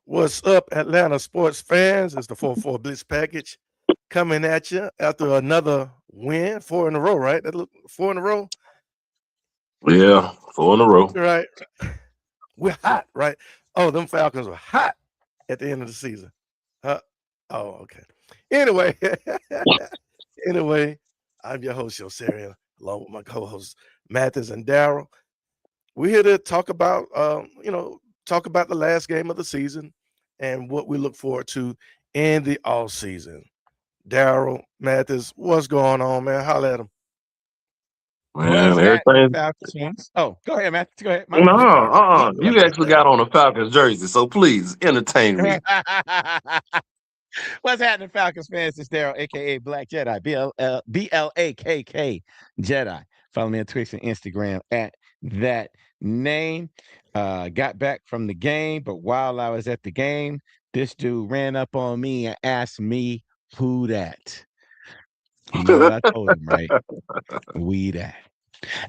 What's up, Atlanta sports fans? It's the 4-4 Blitz package coming at you after another win, 4 in a row, right? 4 in a row, Yeah, 4 in a row. right? We're hot, right? Oh, them Falcons were hot at the end of the season. Huh? Oh, okay. Anyway, I'm your host, Josarian, along with my co-hosts Mathis and Daryl. We're here to talk about, the last game of the season and what we look forward to in the off season. Daryl, Mathis, what's going on, man? Holla at him. Man, everything. Falcons fans. Oh, go ahead, Matt. Go ahead. No, you actually got on a Falcons jersey, so please entertain me. What's happening, Falcons fans? It's Daryl, aka Black Jedi, BLAKK Jedi. Follow me on Twitter and Instagram at that name. Got back from the game, but while I was at the game, this dude ran up on me and asked me who that. You know what I told him, right? We that.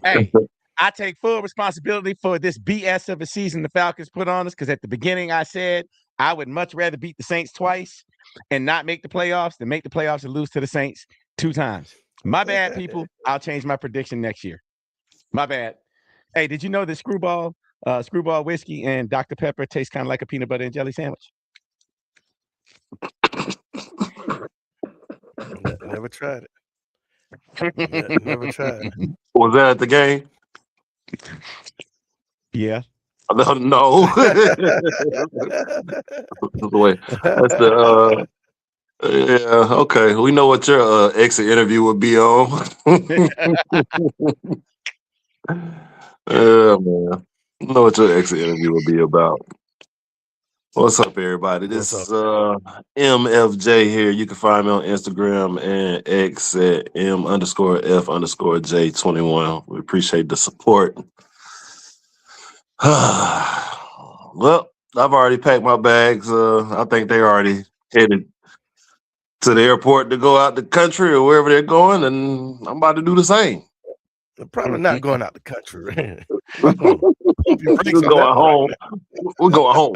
Hey, I take full responsibility for this BS of a season the Falcons put on us, because at the beginning I said I would much rather beat the Saints twice and not make the playoffs than make the playoffs and lose to the Saints 2 times. My bad, people. I'll change my prediction next year. My bad. Hey, did you know that Screwball whiskey and Dr. Pepper taste kind of like a peanut butter and jelly sandwich? Never tried it. Never tried it. Was that at the game? Yeah. No. Wait, that's the yeah, okay. We know what your exit interview would be on. Yeah, man. We know what your exit interview would be about. What's up, everybody? This is MFJ here. You can find me on Instagram and X at M_F_J21. We appreciate the support. Well, I've already packed my bags. I think they're already headed to the airport to go out the country or wherever they're going, and I'm about to do the same. They're probably not going out the country. We're going home. We're going home.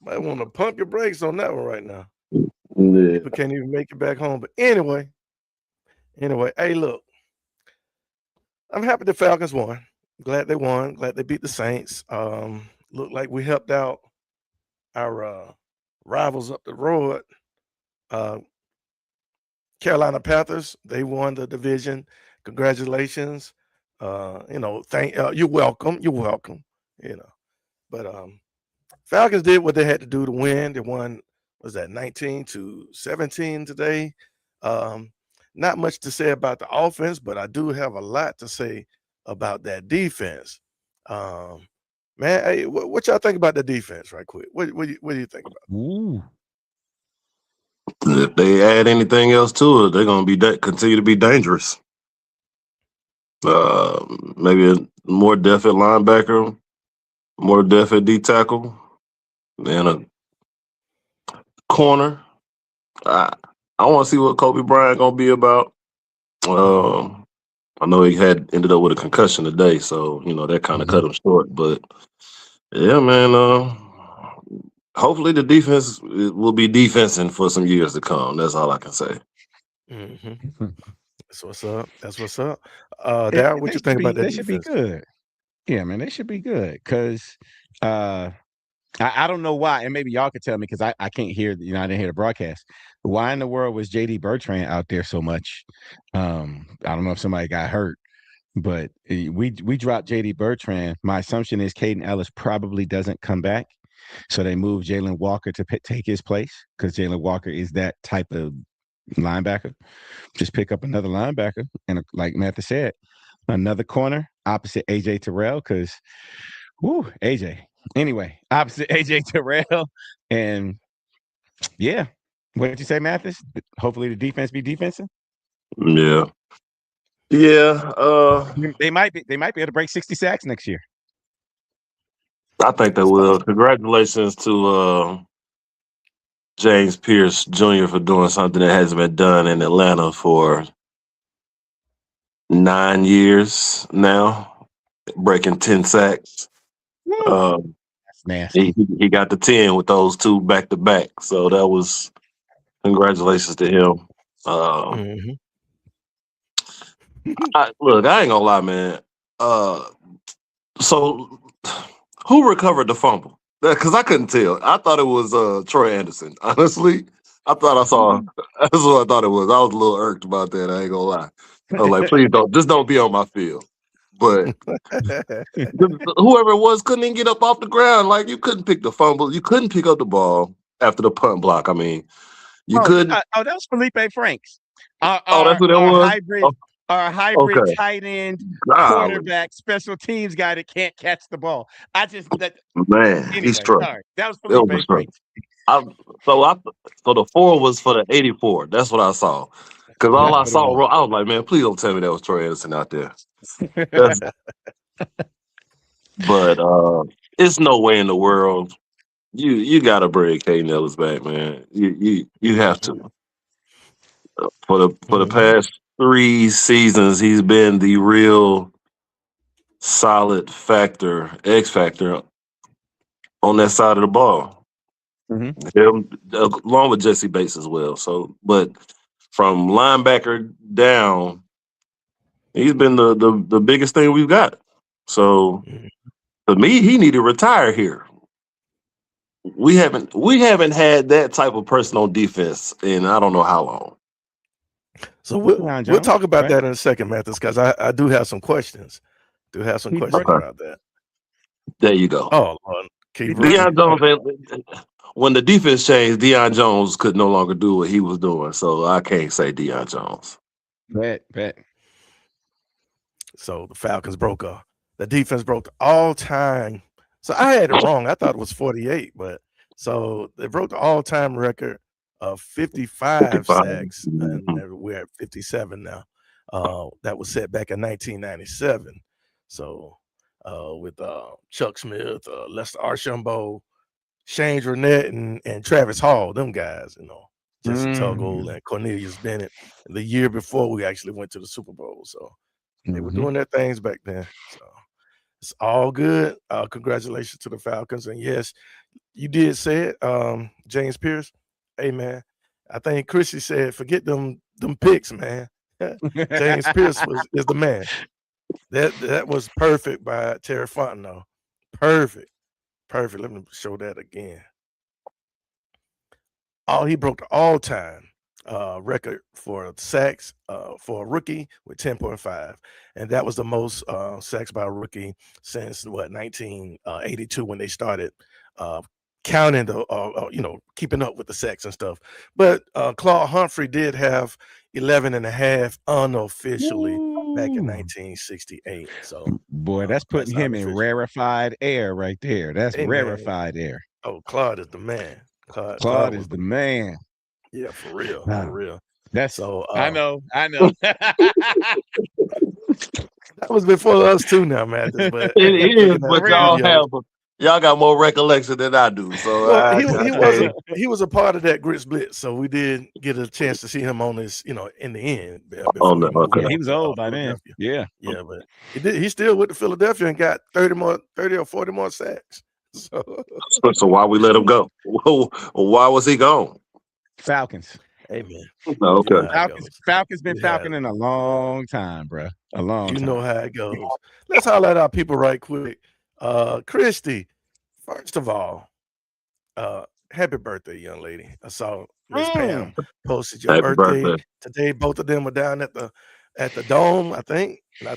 Might want to pump your brakes on that one right now. Yeah. People can't even make it back home. But anyway, hey, look, I'm happy the Falcons won. Glad they won. Glad they beat the Saints. Looked like we helped out our rivals up the road. Carolina Panthers, they won the division. Congratulations. You're welcome. But Falcons did what they had to do to win. They won, was that 19-17 today? Not much to say about the offense, but I do have a lot to say about that defense. Man, hey, what y'all think about the defense, right quick? What do you think about it? Ooh. If they add anything else to it, they're going to continue to be dangerous. Maybe a more depth at linebacker, more depth at D tackle, and a corner. I want to see what Kobe Bryant going to be about. I know he ended up with a concussion today, so that kind of cut him short. But yeah, man. Hopefully the defense will be defensing for some years to come. That's all I can say. Mm-hmm. That's what's up. Darryl, what you think about that They defense? should be good. Yeah, man, they should be good. Because I don't know why, and maybe y'all could tell me, because I can't hear, I didn't hear the broadcast. Why in the world was J.D. Bertrand out there so much? I don't know if somebody got hurt, but we dropped J.D. Bertrand. My assumption is Caden Ellis probably doesn't come back. So they moved Jalen Walker to take his place, because Jalen Walker is that type of linebacker. Just pick up another linebacker, and like Matthew said, another corner, opposite AJ Terrell because, AJ. Anyway, opposite AJ Terrell, and yeah, what did you say, Mathis? Hopefully the defense be defensive. Yeah. Yeah. They might be able to break 60 sacks next year. I think they It's will. possible. Congratulations to James Pierce Jr. for doing something that hasn't been done in Atlanta for 9 years now, breaking 10 sacks. That's nasty. He got the 10 with those two back to back. So that was congratulations to him. Mhm. Look, I ain't gonna lie, man. So who recovered the fumble? Because I couldn't tell. I thought it was Troy Anderson. Honestly, I thought I saw. That's what I thought it was. I was a little irked about that. I ain't gonna lie. I was like, please don't be on my field. But whoever it was couldn't even get up off the ground. Like you couldn't pick the fumble. You couldn't pick up the ball after the punt block. I mean, you couldn't. that was Felipe Franks. That's what that was. Our hybrid Okay. tight end Golly. quarterback special teams guy that can't catch the ball. Man, anyway, he's struck. Sorry, that was Felipe Franks. So the 4 was for the 84. That's what I saw. Because all I That's what it saw, was. I was like, man, please don't tell me that was Troy Anderson out there. But it's no way in the world. You gotta bring Caden Ellis back, man. You have to. For the past 3 seasons, he's been the real solid factor, X factor on that side of the ball. Him, along with Jesse Bates as well. So, but from linebacker down, he's been the biggest thing we've got. So, to me, he need to retire here. We haven't had that type of person on defense in I don't know how long. So we'll talk about that in a second, Mathis, because I do have some questions. About that. There you go. Oh, Lord. Deion Jones, when the defense changed, Deion Jones could no longer do what he was doing. So I can't say Deion Jones. Bet. So the Falcons the defense broke the all-time. So I had it wrong. I thought it was 48, but so they broke the all-time record of 55 sacks, and we're at 57 now. That was set back in 1997. So with Chuck Smith, Lester Archambault, Shane Durnett, and Travis Hall, them guys, Jesse Tuggle and Cornelius Bennett. The year before we actually went to the Super Bowl, so they were doing their things back then. So it's all good. Congratulations to the Falcons, and yes, you did say it, James Pierce. Hey man, I think Chrissy said, forget them picks, man. James Pierce is the man. That was perfect by Terry Fontenot. Perfect. Let me show that again. He broke the all-time record for sacks for a rookie with 10.5, and that was the most sacks by a rookie since 1982 when they started counting keeping up with the sacks and stuff. But Claude Humphrey did have 11 and a half unofficially back in 1968. So boy, that's putting him in rarefied air right there. That's rarefied air. Oh, Claude is the man. Claude is the man. Yeah, for real. That's so. I know. That was before us too, now, Mathis. But it is. But y'all got more recollection than I do. So he was a part of that Grits Blitz, so we did get a chance to see him on this, in the end. He was old by then. Yeah, but he's still with the Philadelphia and got 30 or 40 more sacks. So why we let him go? Why was he gone? Falcons. Hey man. Okay. Falcons been falconing a long time, bro. A long time. You know how it goes. Let's highlight our people right quick. Christy, first of all, happy birthday, young lady. I saw Miss Pam posted your birthday today. Both of them were down at the Dome, I think. And I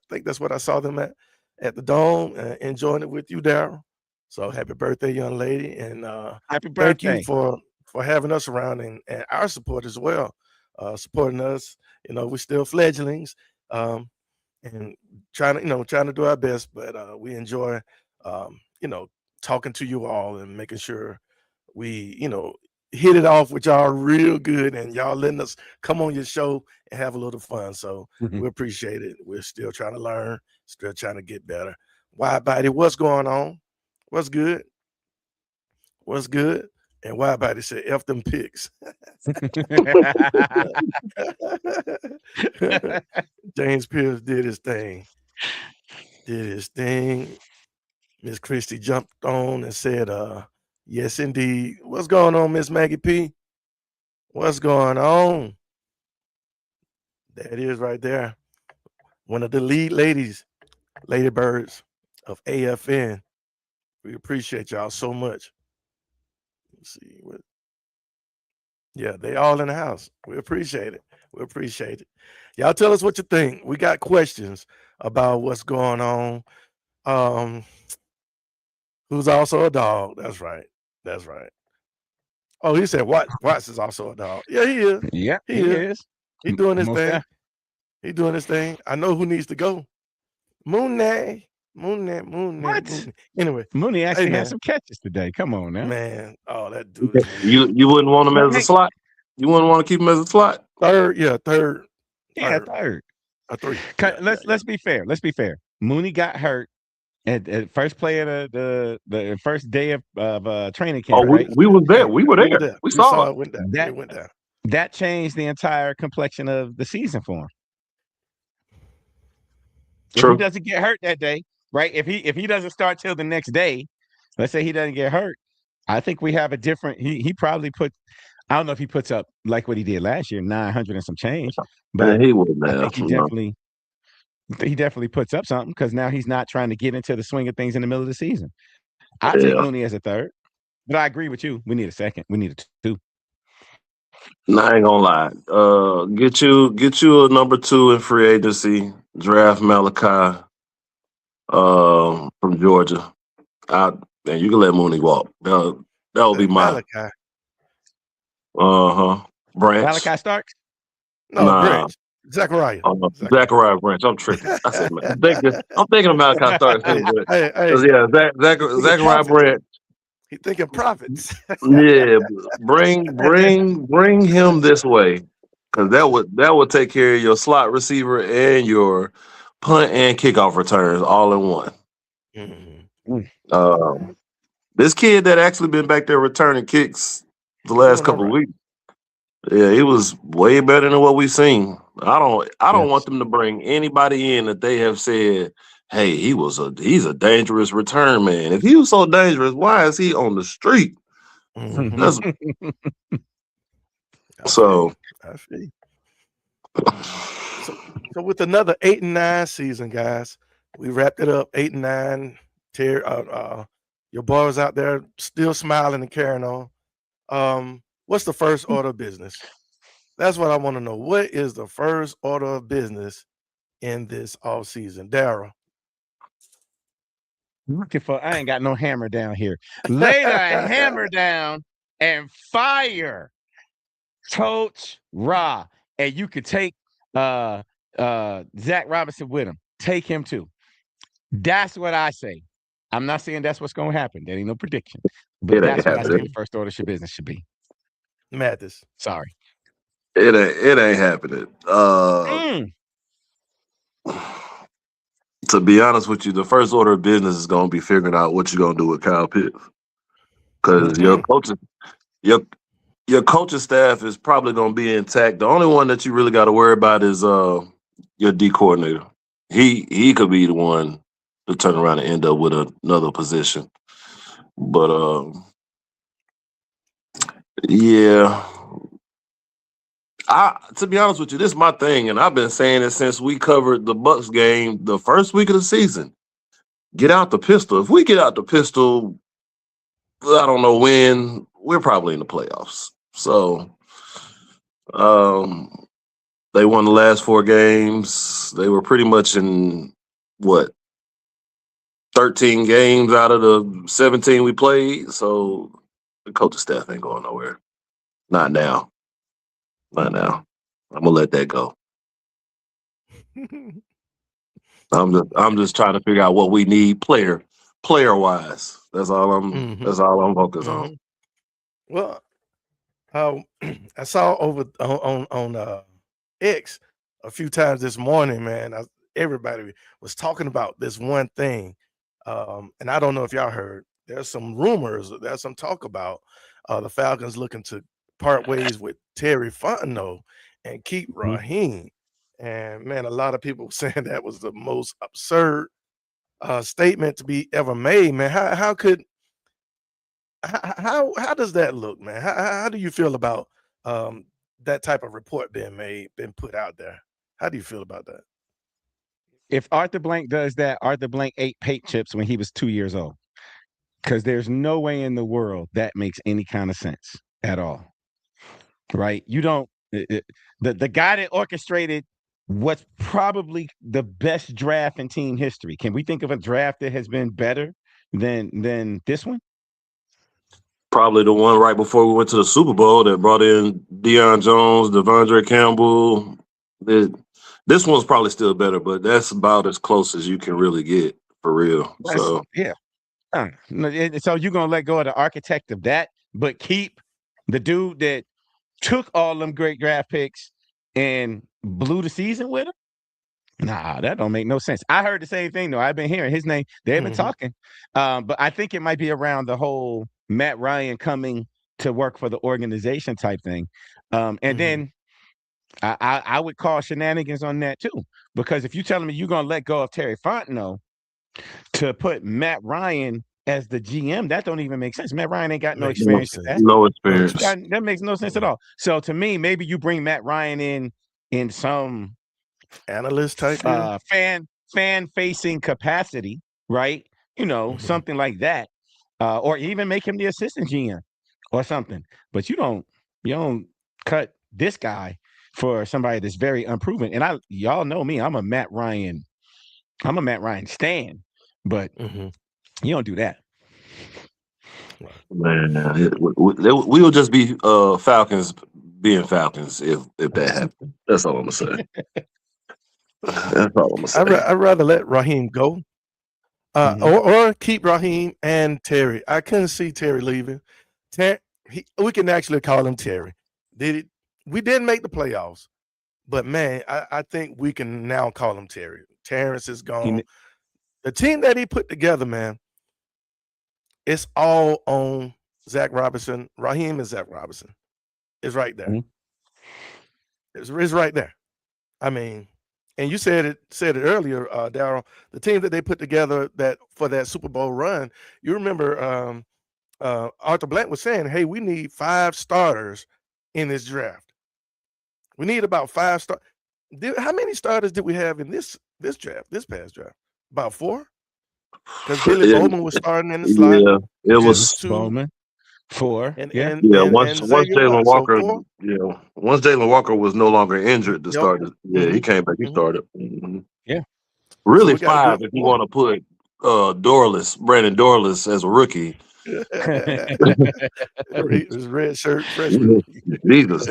think that's what I saw them at the Dome, enjoying it with you, Daryl. So happy birthday, young lady, and happy birthday. Thank you for having us around and our support as well, supporting us. We're still fledglings, and and trying to do our best. But we enjoy, talking to you all and making sure we, hit it off with y'all real good, and y'all letting us come on your show and have a little fun. So Mhm. we appreciate it. We're still trying to learn, still trying to get better. Wide body, what's going on? What's good? What's good? And wide body said, F them picks. James Pierce did his thing. Did his thing. Miss Christie jumped on and said, yes, indeed. What's going on, Miss Maggie P? What's going on? There it is right there. One of the lead ladies, Ladybirds of AFN. We appreciate y'all so much. Let's see what. Yeah, they all in the house. We appreciate it. We appreciate it. Y'all tell us what you think. We got questions about what's going on. Um, who's also a dog? That's right. That's right. Oh, he said Watts is also a dog. Yeah, he is. Yeah, He he is. is. He doing his Most thing. def- He doing his thing. I know who needs to go. Mooney. Mooney. Anyway, Mooney hey actually had man, some catches today. Come on now. man. Oh, that dude is You wouldn't want him as a Hey, slot. You wouldn't want to keep him as a slot. third. Yeah, third. yeah, Third. third. Three. Cut- Yeah, Let's yeah, let's be fair. Let's be fair. Mooney got hurt at first play of the first day of training Oh, camp, right? we was there. yeah. We were We were there. there. We We saw saw it. it went down. That It went down. that changed the entire complexion of the season for him. If he True. doesn't get hurt that day, right? If he doesn't start till the next day, let's say he doesn't get hurt, I think we have a different. He probably put. I don't know if he puts up like what he did last year, 900 and some change, but And he wouldn't I have. think he definitely puts up something because now he's not trying to get into the swing of things in the middle of the season. I take Yeah. Mooney as a third, but I agree with you. We need a second. We need a two. No, I ain't gonna lie. Get you a number 2 in free agency. Draft Malachi from Georgia. And you can let Mooney walk. That would be my Malachi. Branch. Malachi Starks. No, Nah, Branch. Zachariah. Zachariah Branch. I'm tripping. I said, man, I'm thinking of Malachi Starks too, but Hey. yeah, Thinking Zachariah profits. Branch. He thinking profits. Yeah, bring him this way, because that would take care of your slot receiver and your punt and kickoff returns all in one. Mhm. This kid that actually been back there returning kicks the last Doing all couple of right. weeks, yeah, he was way better than what we've seen. I don't Yes. want them to bring anybody in that they have said, hey, he's a dangerous return man. If he was so dangerous, why is he on the street? Mhm. That's I so. feel you. So with another 8-9 season, guys, we wrapped it up 8-9. Your boys out there still smiling and carrying on. What's the first order of business? That's what I want to know. What is the first order of business in this off season, Daryl? Looking for. I ain't got no hammer down here. Lay the hammer down and fire Coach Ra, and you could take Zach Robinson with him. Take him too. That's what I say. I'm not saying that's what's going to happen. That ain't no prediction, but It ain't that's what I say. happening. The first order of business should be. Mathis. Sorry. It ain't happening. Mm. To be honest with you, the first order of business is going to be figuring out what you're going to do with Kyle Pitts, because your coaching staff is probably going to be intact. The only one that you really got to worry about is your D coordinator. He could be the one to turn around and end up with another position. But yeah. To be honest with you, this is my thing, and I've been saying it since we covered the Bucks game the first week of the season. Get out the pistol. If we get out the pistol, I don't know when, we're probably in the playoffs. So they won the last 4 games. They were pretty much in 13 games out of the 17 we played. So the coaching staff ain't going nowhere. Not now. Not now. I'm gonna let that go. I'm just trying to figure out what we need player wise. That's all Mhm. I'm focused on. Mhm. Well, uh, I saw over on X a few times this morning, man. Everybody was talking about this one thing, and I don't know if y'all heard. There's some rumors. There's some talk about the Falcons looking to part ways with Terry Fontenot and keep Mhm. Raheem. And man, a lot of people saying that was the most absurd statement to be ever made. Man, how could how does that look, man? How do you feel about um, that type of report been put out there? How do you feel about that? If Arthur Blank does that, Arthur Blank ate paint chips when he was 2 years old. Because there's no way in the world that makes any kind of sense at all. Right? You don't the guy that orchestrated what's probably the best draft in team history. Can we think of a draft that has been better than this one? Probably the one right before we went to the Super Bowl that brought in Deion Jones, Devondre Campbell. This one's probably still better, but that's about as close as you can really get for real. So Yeah. So you're gonna let go of the architect of that, but keep the dude that took all them great draft picks and blew the season with him? Nah, that don't make no sense. I heard the same thing though. I've been hearing his name. They've been Mhm, talking, but I think it might be around the whole Matt Ryan coming to work for the organization type thing. And mhm. then I would call shenanigans on that too, because if you're telling me you're gonna let go of Terry Fontenot to put Matt Ryan as the GM, that don't even make sense. Matt Ryan ain't got no Makes no experience with that. sense. no No experience. experience. That makes no sense at all. So to me, maybe you bring Matt Ryan in some Analyst type deal. fan facing capacity, right? Mhm. Something like that, or even make him the assistant GM or something. But you don't cut this guy for somebody that's very unproven. And y'all know me, I'm a Matt Ryan stan, but Mhm. you don't do that. Right. Man, we'll just be Falcons being Falcons if that happens. That's all I'm gonna say. That's all I'm gonna say. I'd rather let Raheem go, Mhm. or keep Raheem and Terry. I couldn't see Terry leaving. We can actually call him Terry. Did it? We didn't make the playoffs, but man, I think we can now call him Terry. Terrence is gone. He, The team that he put together, man, it's all on Zach Robinson. Raheem and Zach Robinson. It's right there. mhm. It's right there. I mean, and you said it earlier, Daryl. The team that they put together that for that Super Bowl run, you remember Arthur Blank was saying, "Hey, we need 5 starters in this draft. We need about 5 stars." How many starters did we have in this draft? This past draft, about 4, because Billy It- Bowman was starting in the slot. yeah, it You had Mhm. was. 2, Bowman 4. and Yeah. and Yeah, and once and once Xavier Jalen Worth. So Walker, 4. once Jalen Walker was no longer injured to Yep. start, yeah, he Hmm. came back. He Hmm. started. Yeah. So Really we got a five good if you 4. want to put Brandon Dorless as a rookie. His red shirt freshman. Jesus,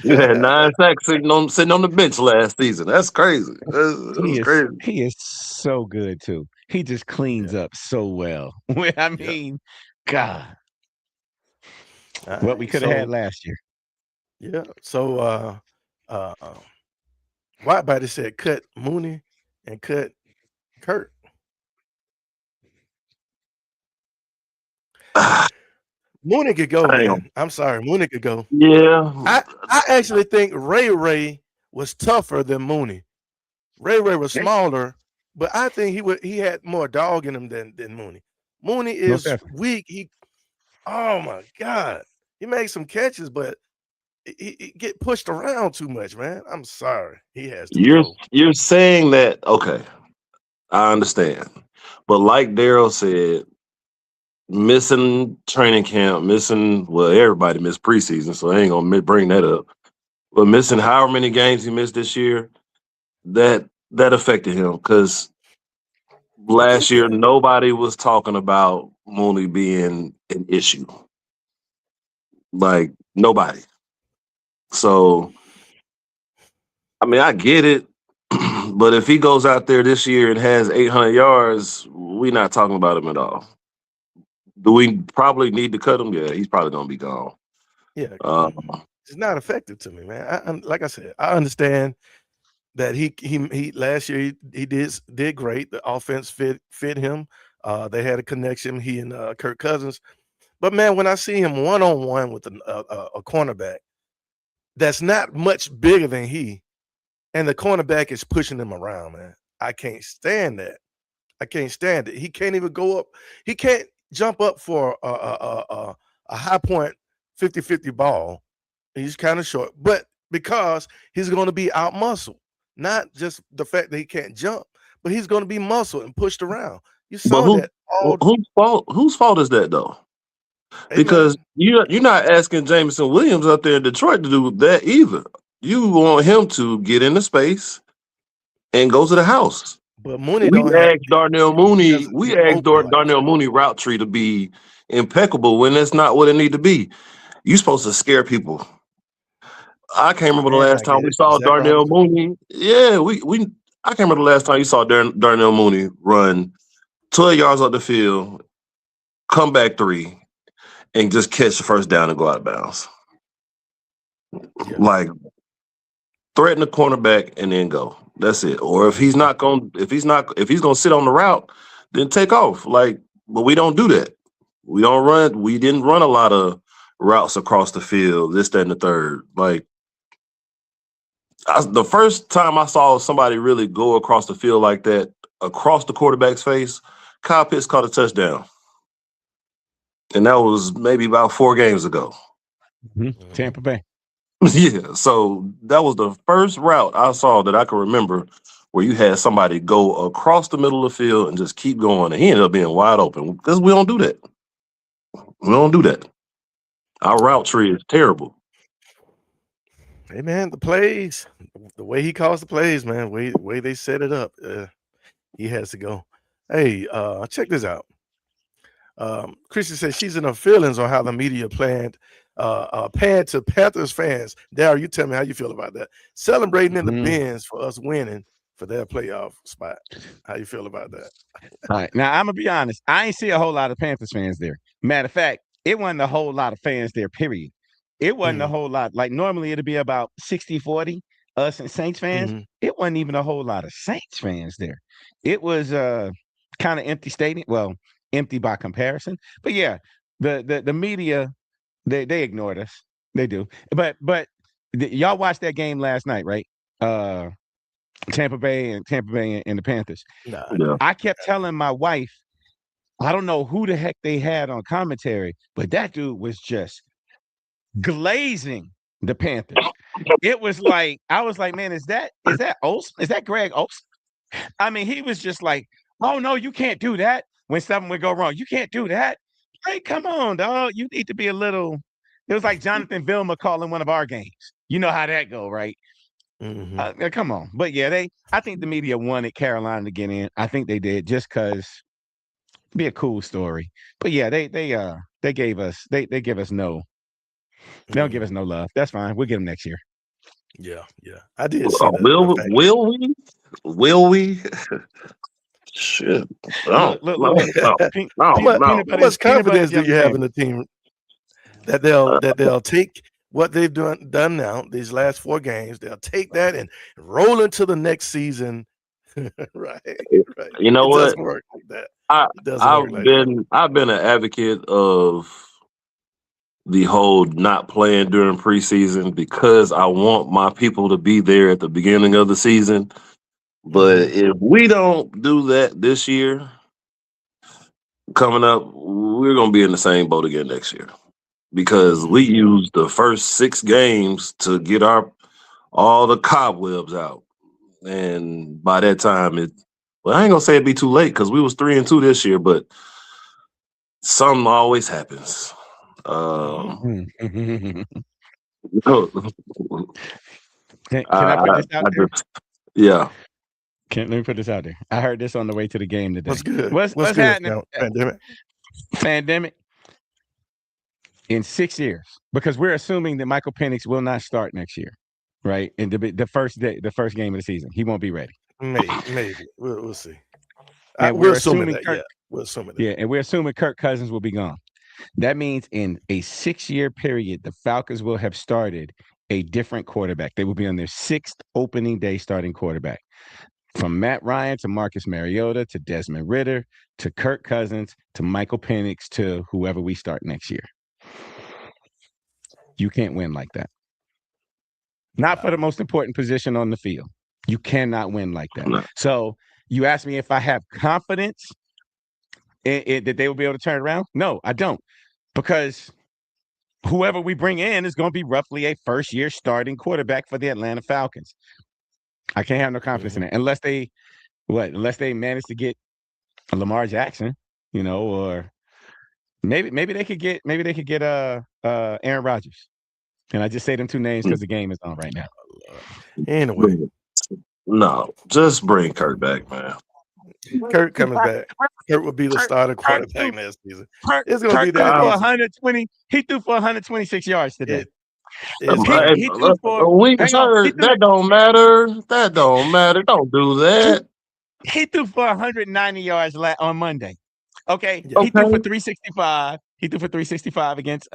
you had 9 sacks sitting on the bench last season. That's crazy. That He was is crazy. he is so good too. He just cleans Yeah, up so well. I yeah. mean, God, All what we right. could have had So last year. yeah. So uh Whitebody said cut Mooney and cut Kurt. Mooney could go, Damn. man. I'm sorry, Mooney could go. Yeah. I actually think Ray was tougher than Mooney. Ray was Yeah, smaller, but I think he had more dog in him than Mooney. Mooney most is definitely. weak. Oh my God. He makes some catches, but he get pushed around too much, man. I'm sorry. He has to You're go. you're saying that, okay, I understand. But like Daryl said, missing training camp, everybody missed preseason, so I ain't gonna bring that up. But missing however many games he missed this year, that affected him because I last get year that. nobody was talking about Mooney being an issue. Like nobody. So I mean, I get it, But if he goes out there this year and has 800 yards, we're not talking about him at all. Do we probably need to cut him? Yeah, he's probably gonna be gone. Yeah, Um, it's not effective to me, man. Like I said, I understand that he last year he did great. The offense fit him. They had a connection. He and Kirk Cousins. But man, when I see him one-on-one with a cornerback that's not much bigger than he, and the cornerback is pushing him around, man, I can't stand that. I can't stand it. He can't even go up. He can't jump up for a high point 50-50 ball. He's kind of short, but because he's going to be out muscled, not just the fact that he can't jump, but he's going to be muscled and pushed around. You but saw that all. whose fault is that though? Hey, Because man, you're not asking Jameson Williams up there in Detroit to do that either. You want him to get into space and go to the house. but Mooney We don't have asked Darnell Mooney. doesn't We get asked open like Darnell Mooney route tree to be impeccable when that's not what it need to be. You supposed to scare people. I can't remember the and last I time get we it. saw Zach Darnell Robinson. Mooney. Yeah, we I can't remember the last time you saw Darnell Mooney run 12 yards up the field, come back 3, and just catch the first down and go out of bounds. Yeah. Like threaten the cornerback and then go. That's it. Or if he's gonna sit on the route, then take off. Like, but we don't do that. We don't run. We didn't run a lot of routes across the field. This, that, and the third. Like the first time I saw somebody really go across the field like that, across the quarterback's face, Kyle Pitts caught a touchdown, and that was maybe about 4 games ago. Tampa Bay. Yeah, so that was the first route I saw that I can remember where you had somebody go across the middle of the field and just keep going, and he ended up being wide open because we don't do that. We don't do that. Our route tree is terrible. Hey man, the plays, the way he calls the plays, man, way they set it up, he has to go. Hey, check this out. Christian says she's in her feelings on how the media panned to Panthers fans. Darryl, you tell me how you feel about that. Celebrating in the bins for us winning for their playoff spot. How you feel about that? All right. Now, I'm going to be honest. I ain't see a whole lot of Panthers fans there. Matter of fact, it wasn't a whole lot of fans there, period. It wasn't a whole lot. Like normally it'd be about 60-40, us and Saints fans. It wasn't even a whole lot of Saints fans there. It was kind of empty stadium. Well, empty by comparison. But yeah, the media, they ignored us. They do. But y'all watched that game last night, right? Tampa Bay and the Panthers. Nah, Yeah. I kept telling my wife, I don't know who the heck they had on commentary, but that dude was just glazing the Panthers. It was like, I was like, man, is that Olsen? Is that Greg Olsen? I mean, he was just like, oh no, you can't do that when something would go wrong. You can't do that. Hey, come on, dog. You need to be a little. It was like Jonathan Vilma calling one of our games. You know how that go, right? Come on. But yeah, I think the media wanted Carolina to get in. I think they did just because be a cool story. But yeah, they gave us they give us no. They don't give us no love. That's fine. We'll get them next year. Yeah. I did see that. Will we? Will we? Shit. Look. How much confidence do you have in the team that they'll take what they've done now, these last 4 games, they'll take that and roll into the next season. right. You know what? It doesn't work like that. I've been an advocate of the whole not playing during preseason because I want my people to be there at the beginning of the season. But if we don't do that this year, coming up, we're going to be in the same boat again next year because we used the first 6 games to get all the cobwebs out. And by that time, I ain't going to say it'd be too late because we was 3-2 this year, but something always happens. Can I put this out there? Yeah. Let me put this out there. I heard this on the way to the game today. What's good? What's good, happening? Pandemic. In 6 years, because we're assuming that Michael Penix will not start next year, right? And the first game of the season, he won't be ready. Maybe. We'll see. And We're we're assuming assuming that. Kirk, Yeah, we're assuming that. yeah, and we're assuming Kirk Cousins will be gone. That means in a 6-year period, the Falcons will have started a different quarterback. They will be on their 6th opening day starting quarterback. From Matt Ryan to Marcus Mariota to Desmond Ritter to Kirk Cousins to Michael Penix to whoever we start next year. You can't win like that. Not for the most important position on the field. You cannot win like that. No. So you asked me if I have confidence that they will be able to turn it around. No, I don't. Because whoever we bring in is going to be roughly a first-year starting quarterback for the Atlanta Falcons. I can't have no confidence in that unless they manage to get a Lamar Jackson, or maybe they could get Aaron Rodgers. And I just say them two names because the game is on right now. Anyway, no, just bring Kirk back, man. Kirk coming back. Kirk will be the starting quarterback next season. It's going to be that for easy. 120. He threw for 126 yards today. That don't matter. That don't matter. Don't do that. He threw for 190 yards on Monday. Okay. Yeah. He threw for 365. He threw for 365 against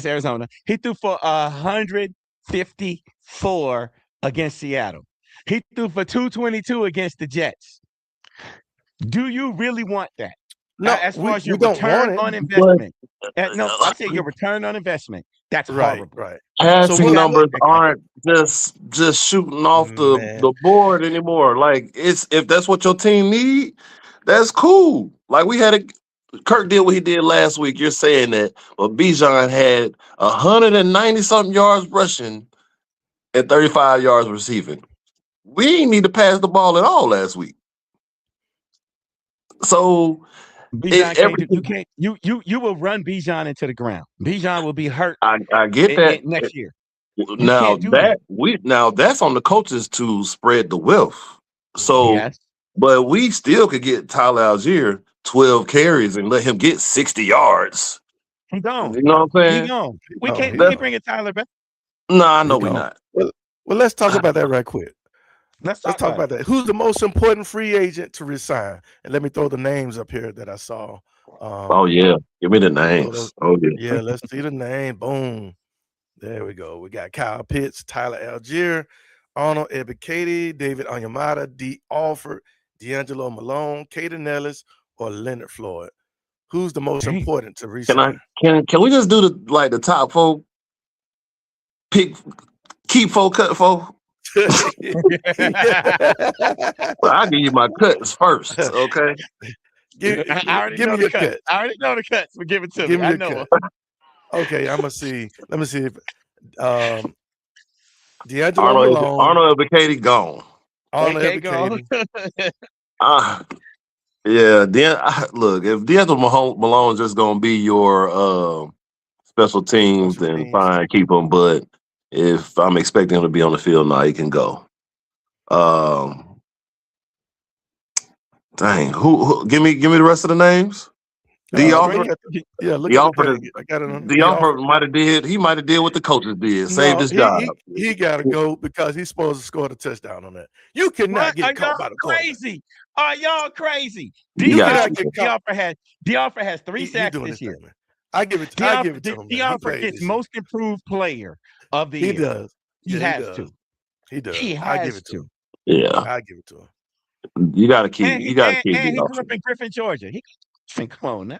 Arizona. He threw for 154 against Seattle. He threw for 222 against the Jets. Do you really want that? No, as far as your don't return want on investment. No, I say your return on investment. That's horrible. Right. Passing numbers aren't just shooting off the board anymore. Like if that's what your team need, that's cool. Like Kirk did what he did last week. You're saying that, but Bijan had 190 something yards rushing and 35 yards receiving. We didn't need to pass the ball at all last week. So Bijan you will run Bijan into the ground. Bijan will be hurt. I get that next year. Now that's on the coaches to spread the wealth. So, yes. But we still could get Tyler Algier 12 carries and let him get 60 yards. He gone. You know what I'm saying? He gone. We can't bring a Tyler back. No, I know we're not. Well, let's talk about that right quick. Let's talk about that. Who's the most important free agent to resign? And let me throw the names up here that I saw. Oh yeah, give me the names. Yeah, let's see the name. Boom. There we go. We got Kyle Pitts, Tyler Algier, Arnold Ebiketie, David Onyemata, D. Alford, D'Angelo Malone, Caden Ellis, or Leonard Floyd. Who's the most important to resign? Can we just do the top 4? Keep 4, cut 4. Well, I'll give you my cuts first, okay? Give me your cuts. I already know the cuts, but give it to me. I know. Okay, I'm gonna see. Let me see if D'Angelo Malone, Arnold Ebiketie gone. Arnold Ebiketie. Yeah. Look, if D'Angelo Malone's just gonna be your special teams, then fine, keep him. But if I'm expecting him to be on the field, now he can go. Dang, who give me the rest of the names? D. Alford. Yeah, look at I got it on. D. Alford might have did what the coaches did. Saved his job. He gotta go because he's supposed to score the touchdown on that. You cannot get caught by the crazy. Are y'all crazy? D. Alford has 3 sacks this year. I give it to him. D. Alford gets most improved player of the year. He does. He has to. He does. I give it to him. Yeah. I give it to him. You gotta keep. And he grew up in Griffin, Georgia. Come on now.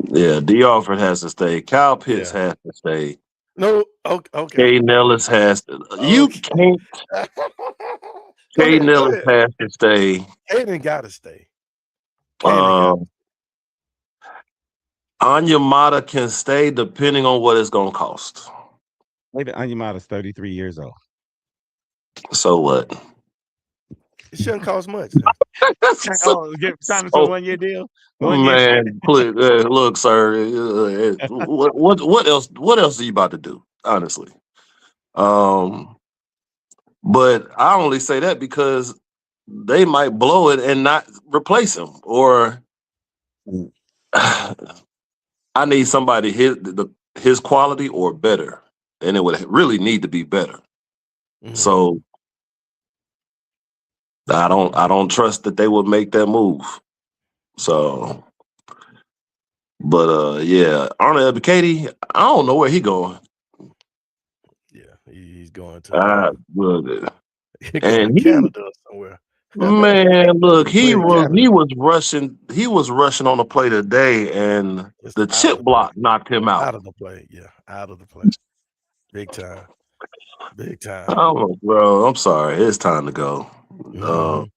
Yeah, D. Alford has to stay. Kyle Pitts has to stay. No, okay. Caden Ellis has to. You can't. Caden Ellis has to stay. Caden got to stay. Onyemata can stay depending on what it's going to cost. Maybe Onyemata's 33 years old. So what? It shouldn't cost much. Sign him to a 1-year deal. Please, look, sir. What else? What else are you about to do? Honestly, but I only say that because they might blow it and not replace him, or I need somebody his quality or better, and it would really need to be better. Mm-hmm. So I don't trust that they would make that move. So, but yeah, Arnold Ebiketie, I don't know where he going. Yeah, he's going to Look, he's going to and he, Canada or somewhere. man, look, he Play in Canada. was rushing on the play today, and It's the out of chip the block play. knocked him Out out. of the play. Yeah, out of the play. Big time. Big time. Oh, bro, I'm sorry, it's time to go. Mhm.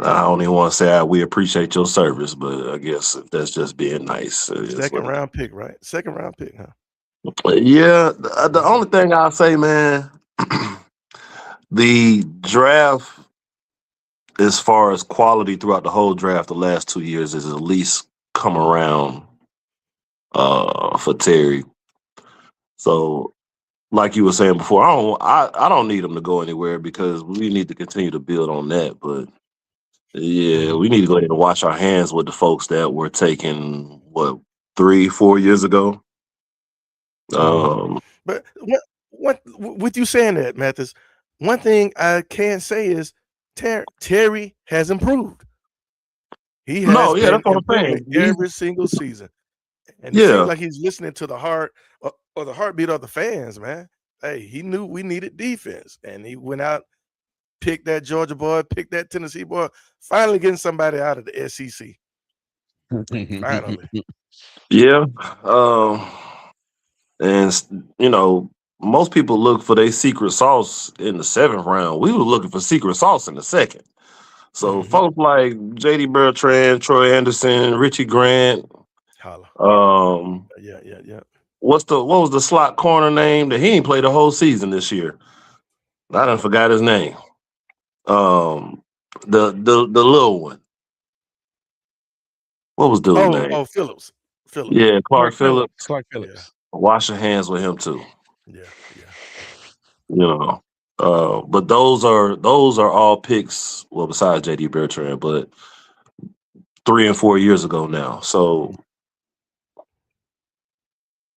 I don't even want to say we appreciate your service, but I guess if that's just being nice. It is Second what it round pick, right? Second round pick, huh? is. Yeah, the only thing I'll say, man, the draft, as far as quality throughout the whole draft, the last 2 years is at least come around for Terry. So, like you were saying before, I don't need him to go anywhere because we need to continue to build on that. But yeah, we need to go ahead and wash our hands with the folks that were taken 3-4 years ago. But what with you saying that, Mathis, one thing I can say is Terry has improved. He has Yeah, been that's what I'm improving saying. every single season. And it seems Yeah, like he's listening to the heart or the heartbeat of the fans, man. Hey, he knew we needed defense, and he went out, picked that Georgia boy, picked that Tennessee boy, finally getting somebody out of the SEC. Finally. yeah. And you know, most people look for their secret sauce in the 7th round. We were looking for secret sauce in the 2nd. So folks like JD Bertrand, Troy Anderson, Richie Grant. Holla. Yeah. What was the slot corner name that he ain't played the whole season this year? I done forgot his name. The little one. What was dude's name? Oh, Phillips. Yeah, Clark Phillips. Clark Phillips. Yeah. Wash your hands with him too. Yeah. You know. But those are all picks, well, besides JD Bertrand, but 3 and 4 years ago now. So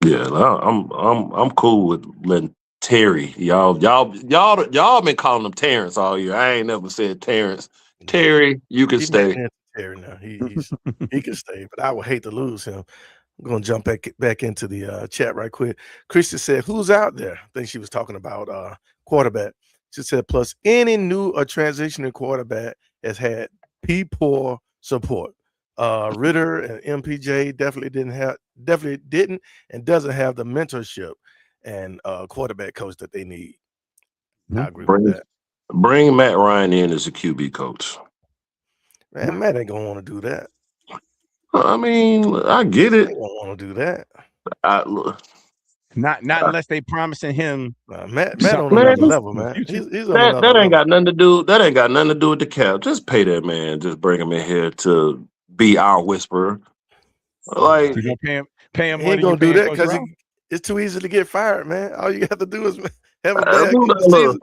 yeah, I'm cool with letting Terry. Y'all been calling him Terrence all year. I ain't never said Terrence. Terry, you can stay. Terry now. He can stay, but I would hate to lose him. I'm gonna jump back into the chat right quick. Christian said, "Who's out there?" I think she was talking about quarterback. She said, "Plus, any new or transitioning quarterback has had poor support. Ritter and MPJ definitely didn't, and doesn't have the mentorship and quarterback coach that they need." I agree with that. Bring Matt Ryan in as a QB coach. Man, Matt ain't gonna want to do that. I mean, I get it. He don't want to do that. Not unless they promising him. Matt on another level, man. He's on another that ain't level. got nothing to do. That ain't got nothing to do with the cap. Just pay that man. Just bring him in here to be our whisperer. Like you gonna pay him he more ain't than gonna do that because because it's too easy to get fired, man. All you have to do is have a bad season.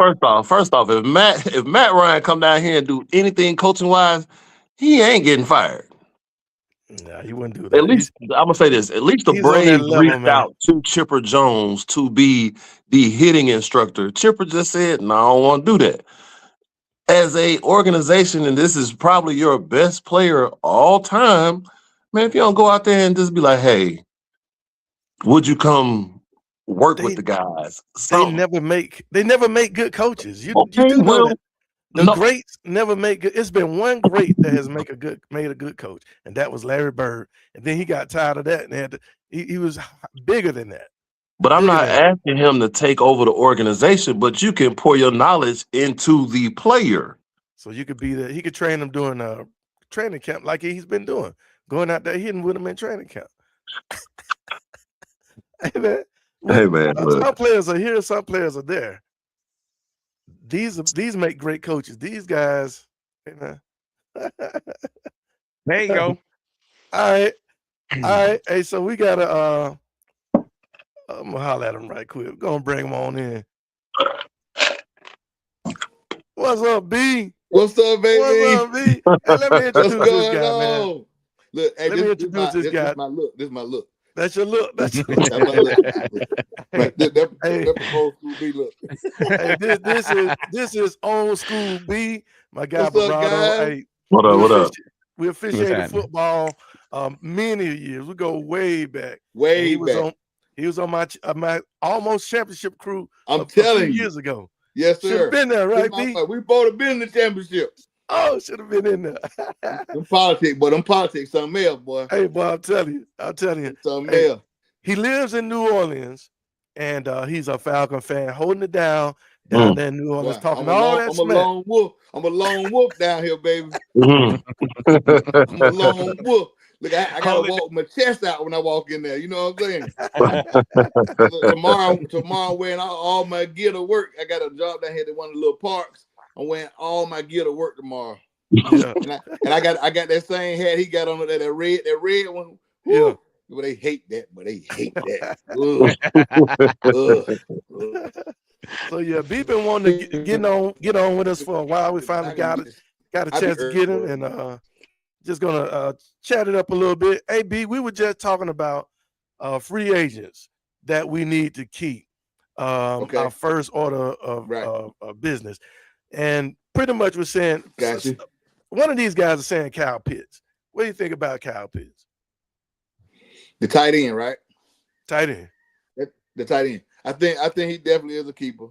First off, if Matt Ryan come down here and do anything coaching wise, he ain't getting fired. Nah, he wouldn't do that. At least I'm gonna say this. At least the Braves reached out to Chipper Jones to be the hitting instructor. Chipper just said, "No, I don't want to do that." As a organization, and this is probably your best player all time, man. If you don't go out there and just be like, "Hey, would you come work with the guys?" They never make good coaches. You Okay, do know that. The greats never make good. It's been one great that has made a good coach, and that was Larry Bird. And then he got tired of that, and he was bigger than that. But I'm not asking him to take over the organization, but you can pour your knowledge into the player. So you could be he could train them during a training camp like he's been doing, going out there hitting with them in training camp. Hey man, some players are here, some players are there. These make great coaches. These guys, hey man. There you go. All right. Hey, so we gotta I'm gonna holler at him right quick. We're gonna bring him on in. What's up, B? What's up, baby? What's up, B? Hey, let me introduce this guy, man. Look, hey, let me introduce this guy. This is my look. That's your look. That's your That's my look. Hey, hey, That's old school B look. hey, this is old school B. My guy What's up, Bravado. guys? Hey, What up? What up? we What's officiated happening? football many years. We go way back. And Way he was back. on my almost championship crew I'm a few telling you. years ago. Yes, Should sir. have been there, right, This my B? fight. We both have been in the championship. Oh, should have been in there. Them politics, but them politics, something else, boy. Hey, boy, I'm telling you. Something Hey, else. he lives in New Orleans, and he's a Falcon fan, holding it down there in New Orleans, Boy, talking all that I'm a smack. lone wolf. I'm a lone wolf down here, baby. Mhm. I'm a lone wolf. Look, I gotta Hold it. walk my chest out when I walk in there. You know what I'm saying? tomorrow, wearing all my gear to work. I got a job down here at one of the little parks. I'm wearing all my gear to work tomorrow. Yeah, And I got that same hat he got on that red one. yeah. Woo. But they hate that. Ugh. Ugh. So yeah, B been wanting to get on with us for a while. We finally got a chance to get him, and just gonna chat it up a little bit. Hey B, we were just talking about free agents that we need to keep. Okay. Our first order of, Right. of business, and pretty much we're saying Got you. one of these guys is saying Kyle Pitts. What do you think about Kyle Pitts? The tight end, right? Tight end. The tight end. I think he definitely is a keeper.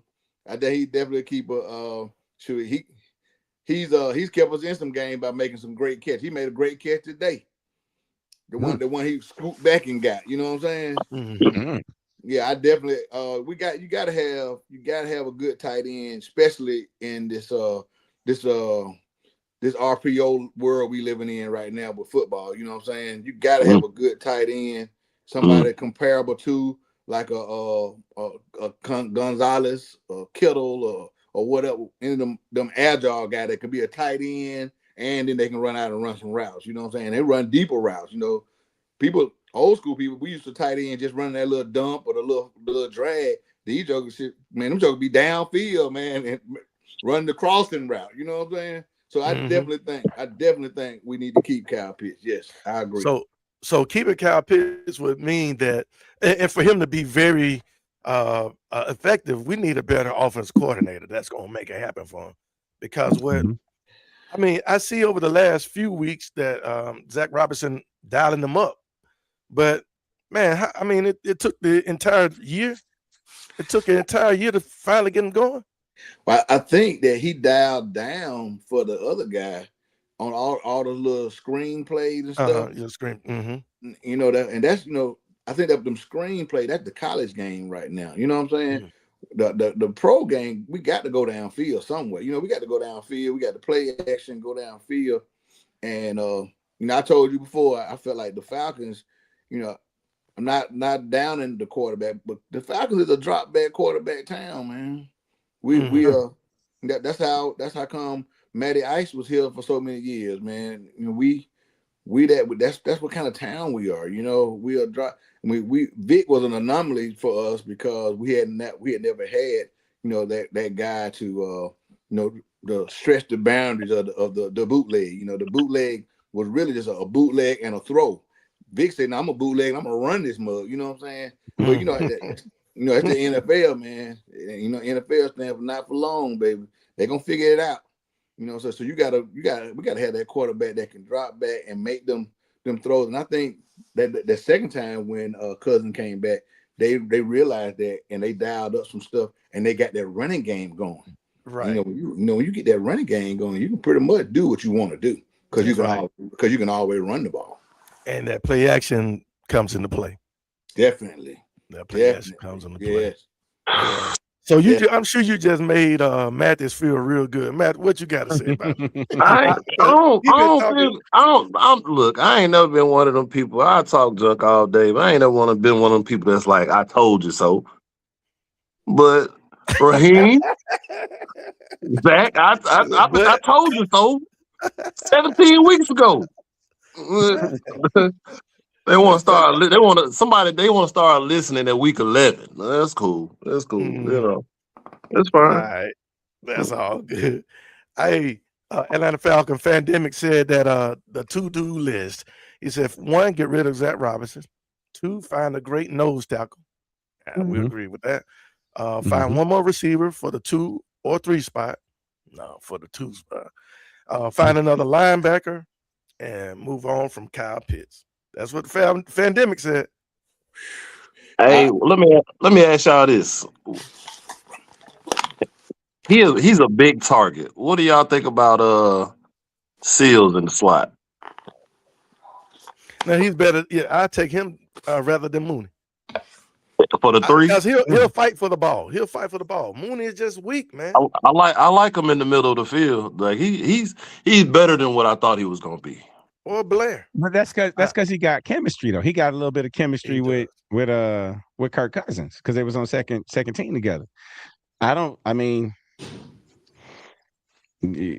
I think he's definitely a keeper. He's kept us in some game by making some great catch. He made a great catch today. The one he scooped back and got. You know what I'm saying? Mm-hmm. Yeah, I definitely. You gotta have a good tight end, especially in this RPO world we living in right now with football. You know what I'm saying? You gotta have a good tight end, somebody comparable to like a Gonzalez, or Kittle, or whatever. Any of them agile guy that could be a tight end, and then they can run out and run some routes. You know what I'm saying? They run deeper routes. You know, old school people, we used to tight end just running that little dump or the little drag. These jokers, man, them jokers be downfield, man, and run the crossing route. You know what I'm saying? So I definitely think we need to keep Kyle Pitts. Yes, I agree. So keeping Kyle Pitts would mean that, and for him to be very effective, we need a better offense coordinator that's going to make it happen for him. Because I see over the last few weeks that Zach Robinson dialing them up, but man, it took the entire year. It took an entire year to finally get him going. Well, I think that he dialed down for the other guy on all the little screen plays and stuff. Your screen. Mm-hmm. You know that, and that's I think that them screen play, that's the college game right now. You know what I'm saying? Mm-hmm. The pro game, we got to go downfield somewhere. You know, we got to go downfield. We got to play action, go downfield. And I told you before, I felt like the Falcons, I'm not down in the quarterback, but the Falcons is a drop back quarterback town, man. We that's how come Matty Ice was here for so many years, man. That's what kind of town we are. We are drop. Vic was an anomaly for us because we had never had that guy to to stretch the boundaries of the bootleg. The bootleg was really just a bootleg and a throw. Vic said, "No, I'm a bootleg. I'm gonna run this mug." You know what I'm saying? But it's the NFL, man. NFL stands for not for long, baby. They're gonna figure it out. So we gotta have that quarterback that can drop back and make them throws. And I think that the second time when Cousin came back, they realized that and they dialed up some stuff and they got that running game going. Right. When you get that running game going, you can pretty much do what you want to do because you can always run the ball. And that play action comes into play. Definitely. That play action comes into play. Yes. So I'm sure you just made Mathis feel real good. Matt, what you got to say about it? Look, I ain't never been one of them people. I talk junk all day, but I ain't never been one of them people that's like, I told you so. But Raheem, Zach, I told you so 17 weeks ago. They want to start listening at week 11. That's cool. That's cool. That's fine. All right. That's all good. Hey, Atlanta Falcon Fandemic said that the to-do list. He said, 1, get rid of Zach Robinson. 2, find a great nose tackle. We Mhm. agree with that. Find Mhm. one more receiver for the 2 or 3 spot. No, for the 2 spot. Find another linebacker and move on from Kyle Pitts. That's what the Fandemic said. Hey, let me ask y'all this. He's a big target. What do y'all think about Seals in the slot? Now he's better. Yeah, I take him rather than Mooney. For the 3? Because he'll fight for the ball. He'll fight for the ball. Mooney is just weak, man. I like him in the middle of the field. Like he's better than what I thought he was gonna be. Or Blair. But that's because he got chemistry though. He got a little bit of chemistry He with Kirk Cousins because they was on second team together. I mean,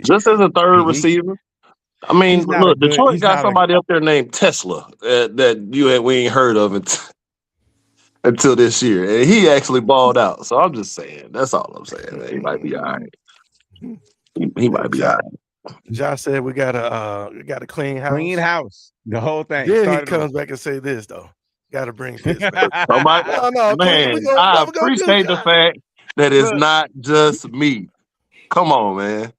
Just as a third receiver. I mean, he's not a look, good- Detroit he's got not a- somebody up there named Tesla that we ain't heard of until this year, and he actually balled out. So I'm just saying, that's all I'm saying. Man. He might be all right. He might be all right. Josh said we got a clean house. Clean house, the whole thing. Then he Started comes off. back and say this though. Got to bring Pitts back. Somebody, No, man, we gonna, I what we gonna do, appreciate the Josh? fact that it's Look. not just me. Come on, man.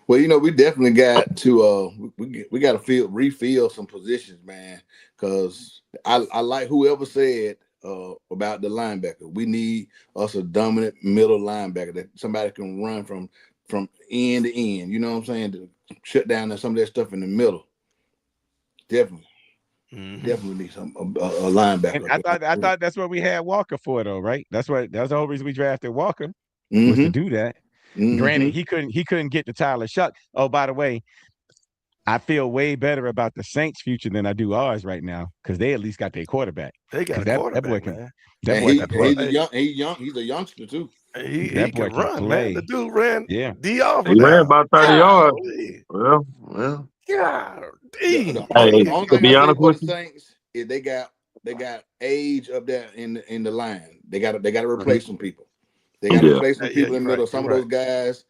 Well, you know, we definitely got to we got to refill some positions, man. Because I like whoever said about the linebacker. We need us a dominant middle linebacker that somebody can run from end to end. You know what I'm saying? To shut down some of that stuff in the middle. Definitely. Mhm. Definitely need a linebacker. And I thought that's what we had Walker for though, right? That's the whole reason we drafted Walker was Mm-hmm. to do that. Granted, he couldn't get to Tyler Shuck. Oh, by the way, I feel way better about the Saints' future than I do ours right now because they at least got their quarterback. They got a That quarterback, boy can. man. That boy can play. He's a youngster too. He That boy can can run, play. man. The dude ran Yeah. D off. He ran about 30 yards. Golly. Well. God, The Hey, only to thing be I say honest for with the you, Saints is they got age up there in the line. They got to replace some people. They got to replace some people in the middle. Some of those guys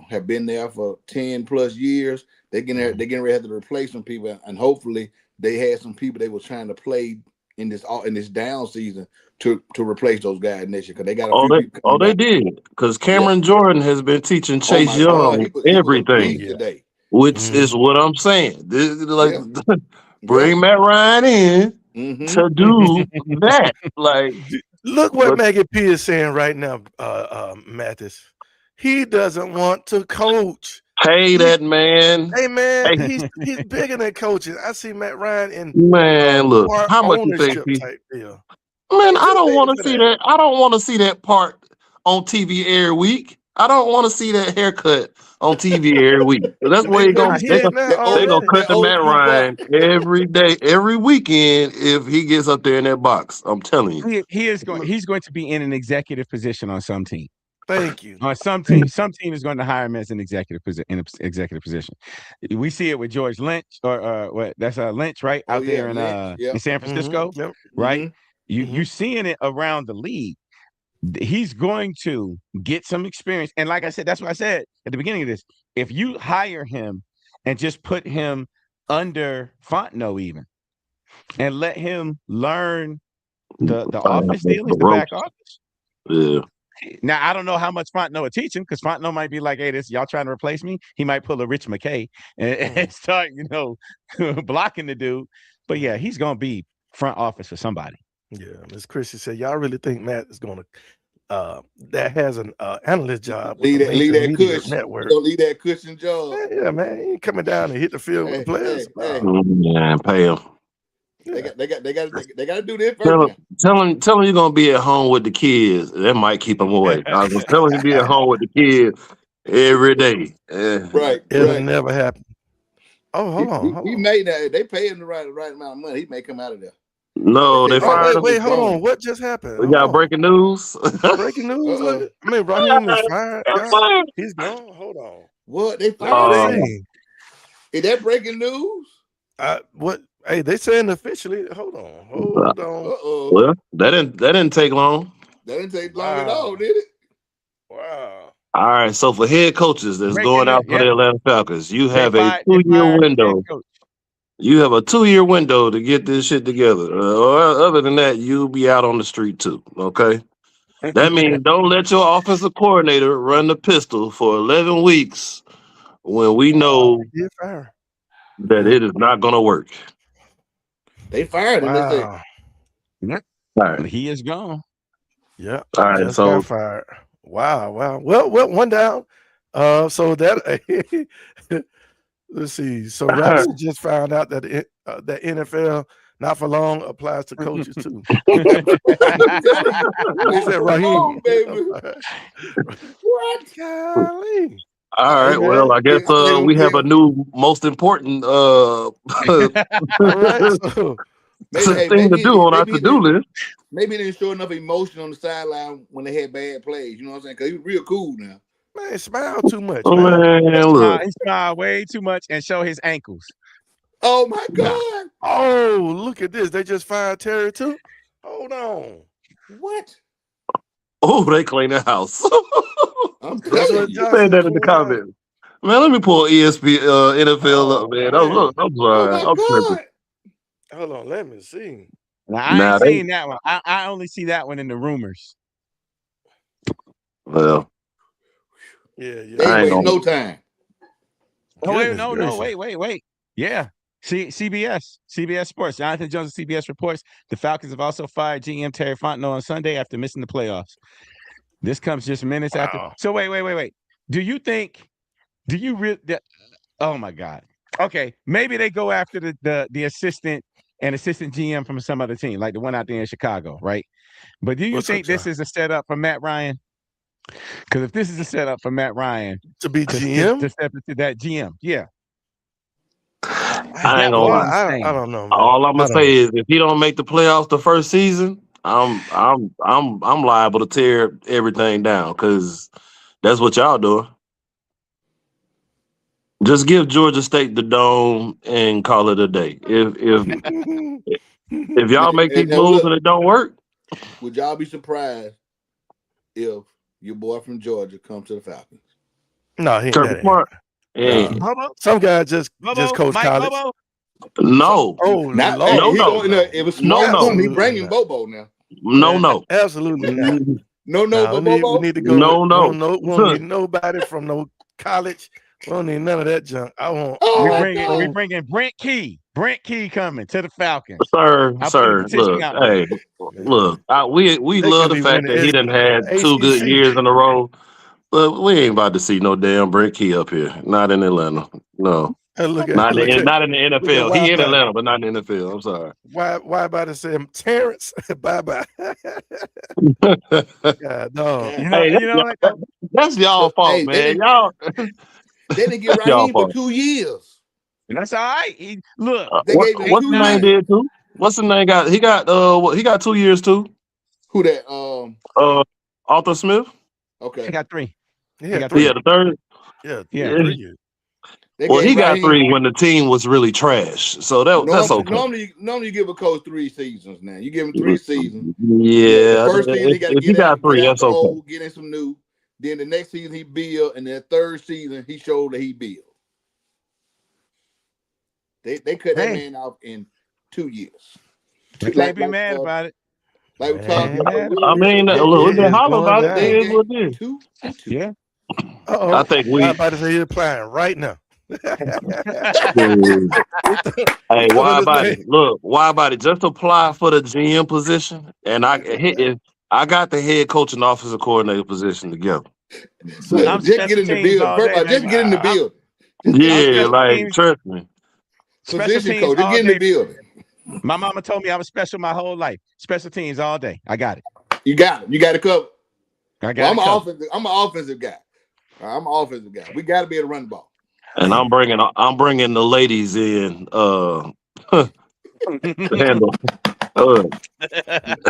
have been there for 10 plus years. They're getting ready to have to replace some people, and hopefully they had some people they were trying to play in this down season to replace those guys next year because they got a few people coming they back. did because Cameron Jordan has been teaching Chase Young everything, today. Which is what I'm saying. Bring Matt Ryan in to do that. Like, look what Maggie P is saying right now, Mathis. He doesn't want to coach. Pay that man. Hey man, he's bigger than coaching. I see Matt Ryan in look, how much you think ownership type deal. Man, I don't want to see that. I don't want to see that part on TV every week. I don't want to see that haircut on TV every week. That's where they're gonna cut the Matt Ryan every day, every weekend if he gets up there in that box. I'm telling you, he's going to be in an executive position on some team. Thank you. On some team is going to hire him as an executive position. We see it with George Lynch or what? That's Lynch, right? Out there in San Francisco, right? You seeing it around the league. He's going to get some experience. And like I said, that's what I said at the beginning of this. If you hire him and just put him under Fontenot even and let him learn the office dealings, the back office. Yeah. Now, I don't know how much Fontenot will teach him because Fontenot might be like, hey, this y'all trying to replace me. He might pull a Rich McKay and start, blocking the dude. But yeah, he's going to be front office for somebody. Yeah, Ms. Christie said, y'all really think Matt is going to that has an analyst job? Leave that cushion network. Don't leave that cushion job. Yeah, man, he ain't coming down and hit the field with the players. Yeah, pay him. They got to do this first. Tell him you're gonna be at home with the kids. That might keep him away. I was telling him to be at home with the kids every day. Right. It'll never happen. Oh, hold on. He may not. They pay him the right amount of money. He may come out of there. No, they fired him. Wait, hold on. What just happened? We got breaking news. Breaking news. I mean, Raheem is fired. He's gone. Hold on. What they fired? Is that breaking news? What? Hey, they saying officially. Hold on. Well, that didn't take long. That didn't take long at all, did it? Wow. All right. So for head coaches that's going out for the Atlanta Falcons, you have a 2-year window. You have a 2-year window to get this shit together. Or other than that, you'll be out on the street too. Okay. That means don't let your offensive coordinator run the pistol for 11 weeks when we know He did fire. that it is not going to work. They fired him. They said, Wow. Yep. All right. He is gone. Yeah. All right. Just So got fired. Wow. Well, one down. So that let's see. So Robinson just found out that that NFL not for long applies to coaches too. He said, "Come on, Raheem. baby." What? Golly. all Hey, right. Well, man. I guess we have a new most important All right. So thing to do on our to-do list. Maybe they didn't show enough emotion on the sideline when they had bad plays. You know what I'm saying? Because he was real cool now. man, smile too much, Oh, man. man, look. He smiled way too much and show his ankles. Oh my God! Oh, look at this. They just fired Terry too. Hold on. What? Oh, they clean the house. I'm That's telling what you. Johnson Say that in the pulled out. comments. Man, let me pull ESP NFL up, man. man. Look, I'm sorry. Oh I'm my tripping. God! Hold on, let me see. Now, I Nah, ain't they- seen that one. I only see that one in the rumors. Well, Yeah. They I ain't ain't wasting gonna- no time. Oh, wait, Goodness no, gracious. wait. Yeah. CBS Sports. Jonathan Jones of CBS reports the Falcons have also fired GM Terry Fontenot on Sunday after missing the playoffs. This comes just minutes after. Wow. So wait. Do you really? Oh my God. Okay, maybe they go after the assistant and assistant GM from some other team, like the one out there in Chicago, right? But do you What's up, think this John? is a setup for Matt Ryan? Because if this is a setup for Matt Ryan To be to GM? step into that GM, yeah. I ain't gonna Well, lie. I don't know, man. All I'm I gonna don't say is if he don't make the playoffs the first season, I'm liable to tear everything down because that's what y'all doing. Just give Georgia State the dome and call it a day. know. If y'all make these And moves look, and it don't work, would y'all be surprised if your boy from Georgia comes to the Falcons? No, he ain't Kirby that. Smart. Nah. Hey, Bobo, Some guy just coach Mike college. Bobo. no, Oh, Not, Lord. No, he no. going, if it's No, smart, no. he bringing Absolutely not. Bobo now. no. Absolutely not. No, Nah, but we Bobo. need to go. No. We don't need nobody from no college. We don't need none of that junk. I want. Oh We my bringing God. Brent Key. Brent Key coming to the Falcons. Sir, I'll put sir, a petition look, out there. hey, look, we They love could the be fact winning that he done had 2 good ACC. years in a row, but we ain't about to see no damn Brent Key up here. Not in Atlanta. No. Hey, look at Not in the look at NFL. He in Wi-Fi. Atlanta, but not in the NFL. I'm sorry. Why about to say Terrence? Bye. God, no. Hey, You know what? that's y'all fault, Hey, man. Y'all, They didn't get that's y'all Raheem for fault. 2 years. That's all right. Look, They gave him What's 2 the name years. did too? What's the name got? He got 2 years too. Who that? Arthur Smith. he Okay. got 3. He had got three. Yeah, the third. Yeah, Yeah. 3 years. They Well, gave he got Raheem- 3 when the team was really trash. So that's okay. Normally, you give a coach 3 seasons. Now you give him 3 seasons. Yeah, The first season he got to if he get out, got 3, get out that's the okay. old, get in some new. Then the next season he build, and the third season he showed that he build. They cut that man off in 2 years. You can't be mad about it. Like we talked Man. I mean, It look, we've been is hollering going about it. down. It is what it is. 2 and 2. Yeah. Uh-oh. I think I'm about to say he's applying right now. Hey, Throwing why his about name. it? Look, why about it? Just apply for the GM position, and I got the head coach and offensive coordinator position together. So I'm just get in the special teams build. all First day, of all, just baby. get in the I'm- build. Yeah, special like teams. trust me. Special Position teams coach, just all get in day. the building. My mama told me I was special my whole life. Special teams all day. I got it. You got it. You got to cover. I got Well, it. I'm an offensive guy. I'm an offensive guy. We got to be able to run the ball. And I'm bringing the ladies in to handle.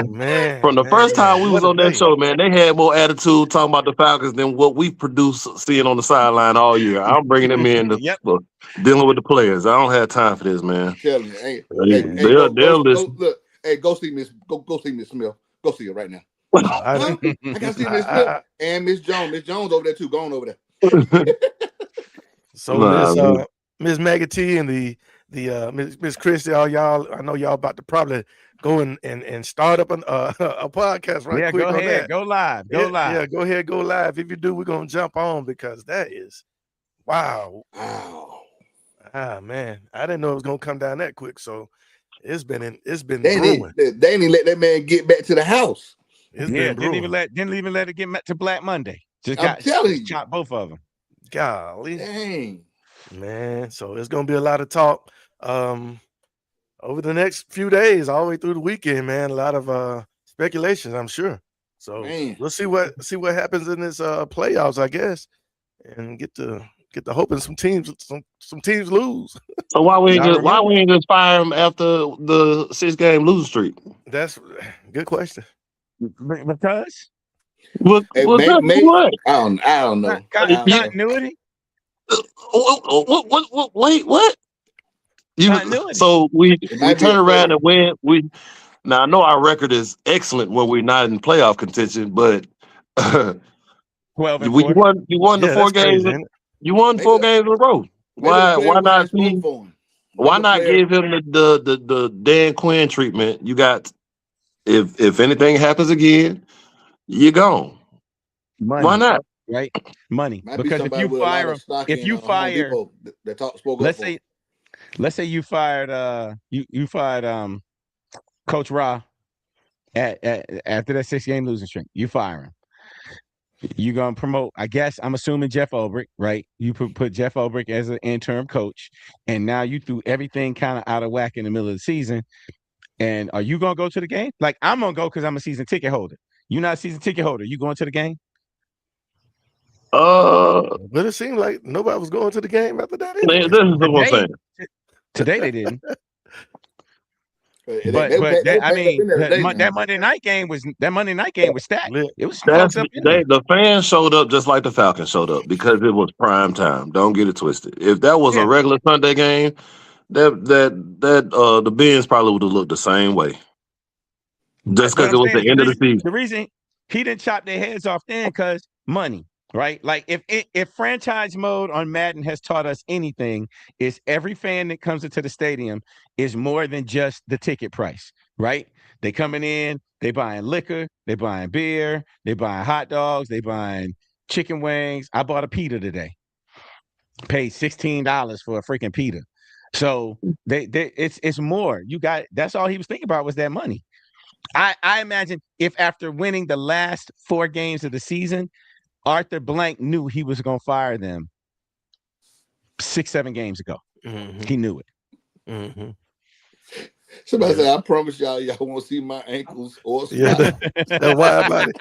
Man, From the first time we was what a on that day. show, man, they had more attitude talking about the Falcons than what we produced seeing on the sideline all year. I'm bringing them in to Yep. dealing with the players. I don't have time for this, man. Tell me, hey, Man. They'll go, listen. look, hey, go see Miss, go see Miss Smith. Go see her right now. I, Huh? I got to see Miss Smith and Miss Jones. Miss Jones over there too. Go on over there. so Nah, man. Miss Maggie T and the the Miss Christie, all y'all. I know y'all about to probably go and start up a podcast right Yeah, quick go on ahead. that. Go live. Go Yeah, live. go ahead, go live. If you do, we're gonna jump on because that is wow. Wow. Ah man, I didn't know it was gonna come down that quick. So it's been They brewing. didn't let that man get back to the house. It's Yeah, been brewing. didn't even let it get to Black Monday. I'm telling you. Chopped both of them. Golly, Dang. man. So it's gonna be a lot of talk over the next few days, all the way through the weekend, man. A lot of speculations, I'm sure. So Man. we'll see what happens in this playoffs, I guess, and get to hoping some teams lose. So why we Now ain't just fire him after the 6-game losing streak? That's a good question. Because What? Hey, What? What? I don't know. continuity. Wait, what? Continuity. So we might be turn a around failure. and win. Now I know our record is excellent when we're not in playoff contention, but 12 and you 4. won the Yeah, 4 that's games. crazy, ain't it? You won Maybe 4 games in a row. Maybe the player Why was not spoke for him. why Maybe not player- give him the Dan Quinn treatment? You got if anything happens again, you're gone. Money, Why not? right? Money. Might be Because if somebody you with a lot fire of him, stock if in you Home fire, Depot that spoke up for him. let's say you fired you fired Coach Ra after that 6-game losing streak. You fire him. You're gonna promote, I guess I'm assuming Jeff Ulbrich, right? You put Jeff Ulbrich as an interim coach, and now you threw everything kind of out of whack in the middle of the season. And are you gonna go to the game? Like, I'm gonna go because I'm a season ticket holder. You're not a season ticket holder. You going to the game? But it seemed like nobody was going to the game after that Man, anyway. this is what I'm saying. Today they didn't. They- But they- they- they- I mean, they- they- that Monday night game was stacked. Lit. It was folks up in there. The fans showed up just like the Falcons showed up because it was prime time. Don't get it twisted. If that was Yeah. a regular Sunday game, that the Benz probably would have looked the same way. Just But because it I'm was saying the end of the season. the reason he didn't chop their heads off then because money, right? Like if franchise mode on Madden has taught us anything, is every fan that comes into the stadium is more than just the ticket price, right? They coming in, they buying liquor, they buying beer, they buying hot dogs, they buying chicken wings. I bought a pita today. Paid $16 for a freaking pita. So it's more. That's all he was thinking about was that money. I imagine if after winning the last 4 games of the season, Arthur Blank knew he was going to fire them 6-7 games ago. Mm-hmm. He knew it. Mm-hmm. Somebody said, "I promise y'all won't see my ankles or Yeah, smile." that's why about it.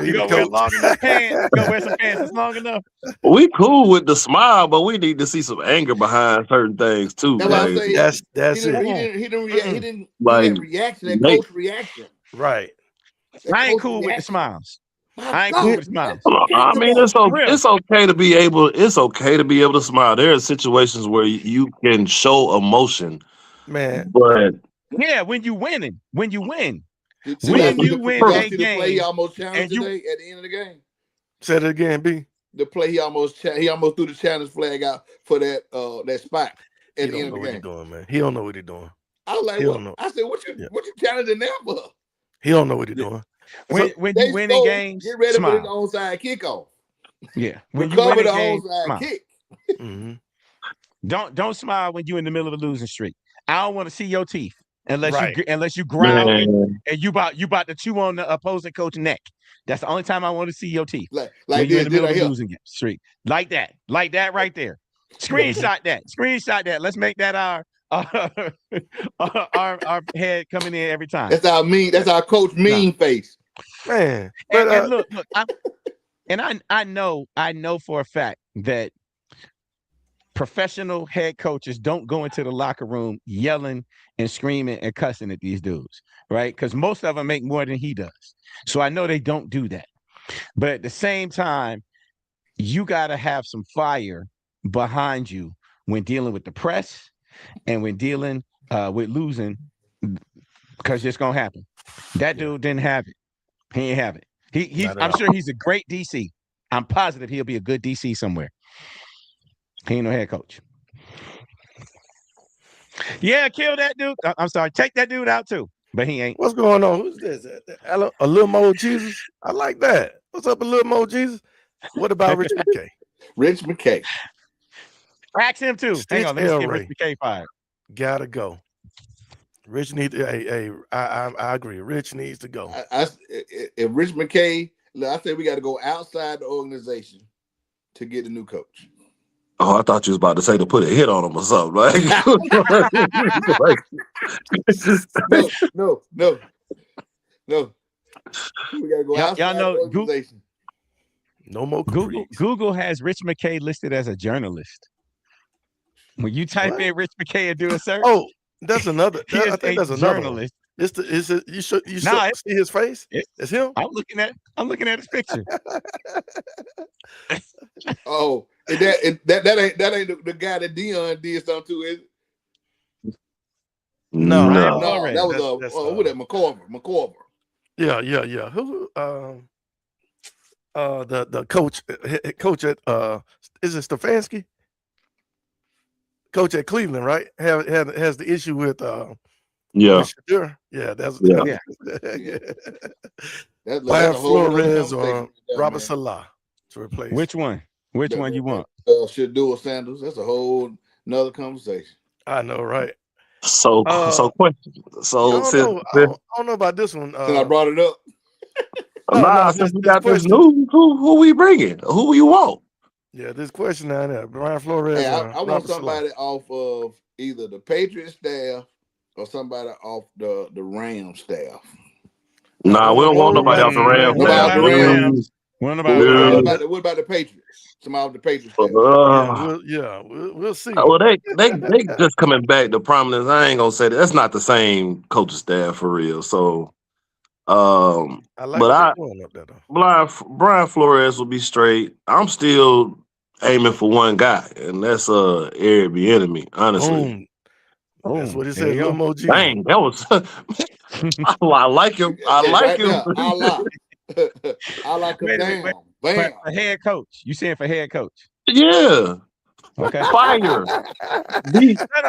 You gonna wear long enough pants? You gonna wear some pants that's long enough? We cool with the smile, but we need to see some anger behind certain things too. That's what I'm Like, saying. That's He it. didn't react. He didn't Like, that reaction. That they- coach reaction. Right. That I ain't coach cool with the reaction. smiles. My I ain't God, cool with the smiles. I mean, For real. it's okay to be able to smile. There are situations where you can show emotion, Man. but Yeah, when you winning, when you win. Did When y'all see you the- win y'all a see the play he game, almost challenged and you- today at the end of the game. Say it again, B. The play he almost threw the challenge flag out for that spot He at the don't end know of what the he's game. doing, man. He don't know what he's doing. I was like, He what? don't know. I said, what you challenging them for? He don't know what he's Yeah. doing. When They you winning score, games, get ready for the smile. onside kickoff. Yeah, when you Recover winning the games, onside smile. kick. Mm-hmm. Don't smile when you in the middle of a losing streak. I don't want to see your teeth unless Right. you growl man, and you about to chew on the opposing coach's neck. That's the only time I want to see your teeth. Like When you're in the middle right of a here. losing streak, like that right there. Screenshot that. Let's make that our head coming in every time. That's our coach mean face. Man. But And look, I know for a fact that professional head coaches don't go into the locker room yelling and screaming and cussing at these dudes, right? Because most of them make more than he does. So I know they don't do that. But at the same time, you got to have some fire behind you when dealing with the press and when dealing with losing, because it's going to happen. That dude didn't have it. He didn't have it. I'm sure he's a great DC. I'm positive he'll be a good DC somewhere. He ain't no head coach. Yeah, kill that dude. I'm sorry, take that dude out too. But he ain't. What's going on? Who's this? A little Mo Jesus? I like that. What's up, a little Mo Jesus? What about Rich McKay? Rich McKay. Ask him too. Stitch Hang on, let me see if Elray. Rich McKay fired. Gotta go. Rich needs. I agree. Rich needs to go. If Rich McKay, look, I say we got to go outside the organization to get a new coach. Oh, I thought you was about to say to put a hit on him or something. Like, no. We got to go outside y'all know the organization. No more Google has Rich McKay listed as a journalist. When you type in Rich McKay and do a search, oh, that's another. I think that's another journalist. One. You should Nah, see his face. It's him. I'm looking at his picture. Oh, that ain't the guy that Dion did something to, is it? No, No, that was who that McCorver. Yeah. Who? The coach at is it Stefanski? Coach at Cleveland, right? Has the issue with yeah. Shadur. Yeah, that's Yeah. Brian Flores or Robert Salah to replace. Which one? Which one you want? Shadur Sanders. That's a whole another conversation. I know, right? So question. So I don't know about this one. Since I brought it up. Since we got this news, who we bringing? Who you want? Yeah, this question down there, Brian Flores. Hey, I want somebody off of either the Patriots staff or somebody off the Rams staff. Nah, we don't want nobody off the Rams. What about the Patriots? Somebody off the Patriots staff. We'll see. Well, they just coming back to prominence. I ain't gonna say that. That's not the same coaching staff for real. So, Brian Flores will be straight. I'm still aiming for one guy, and that's Eric Bieniemy. Honestly, that's what he said. Little Mo G. Dang, that was. I like him. I like him. I like him. Bam. For head coach. You saying for head coach? Yeah. Okay. Fire.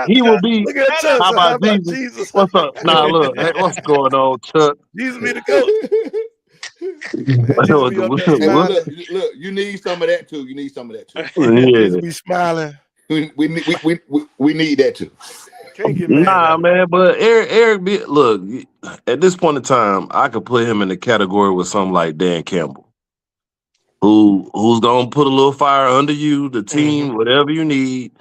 He will be. How about Jesus? What's up? Nah, look. Hey, what's going on, Chuck? Jesus be the coach. Look, you need some of that too. Yeah. Be smiling. We need that too. Can't get mad man, but Eric, look, at this point in time, I could put him in the category with something like Dan Campbell, who's gonna put a little fire under you, the team, whatever you need.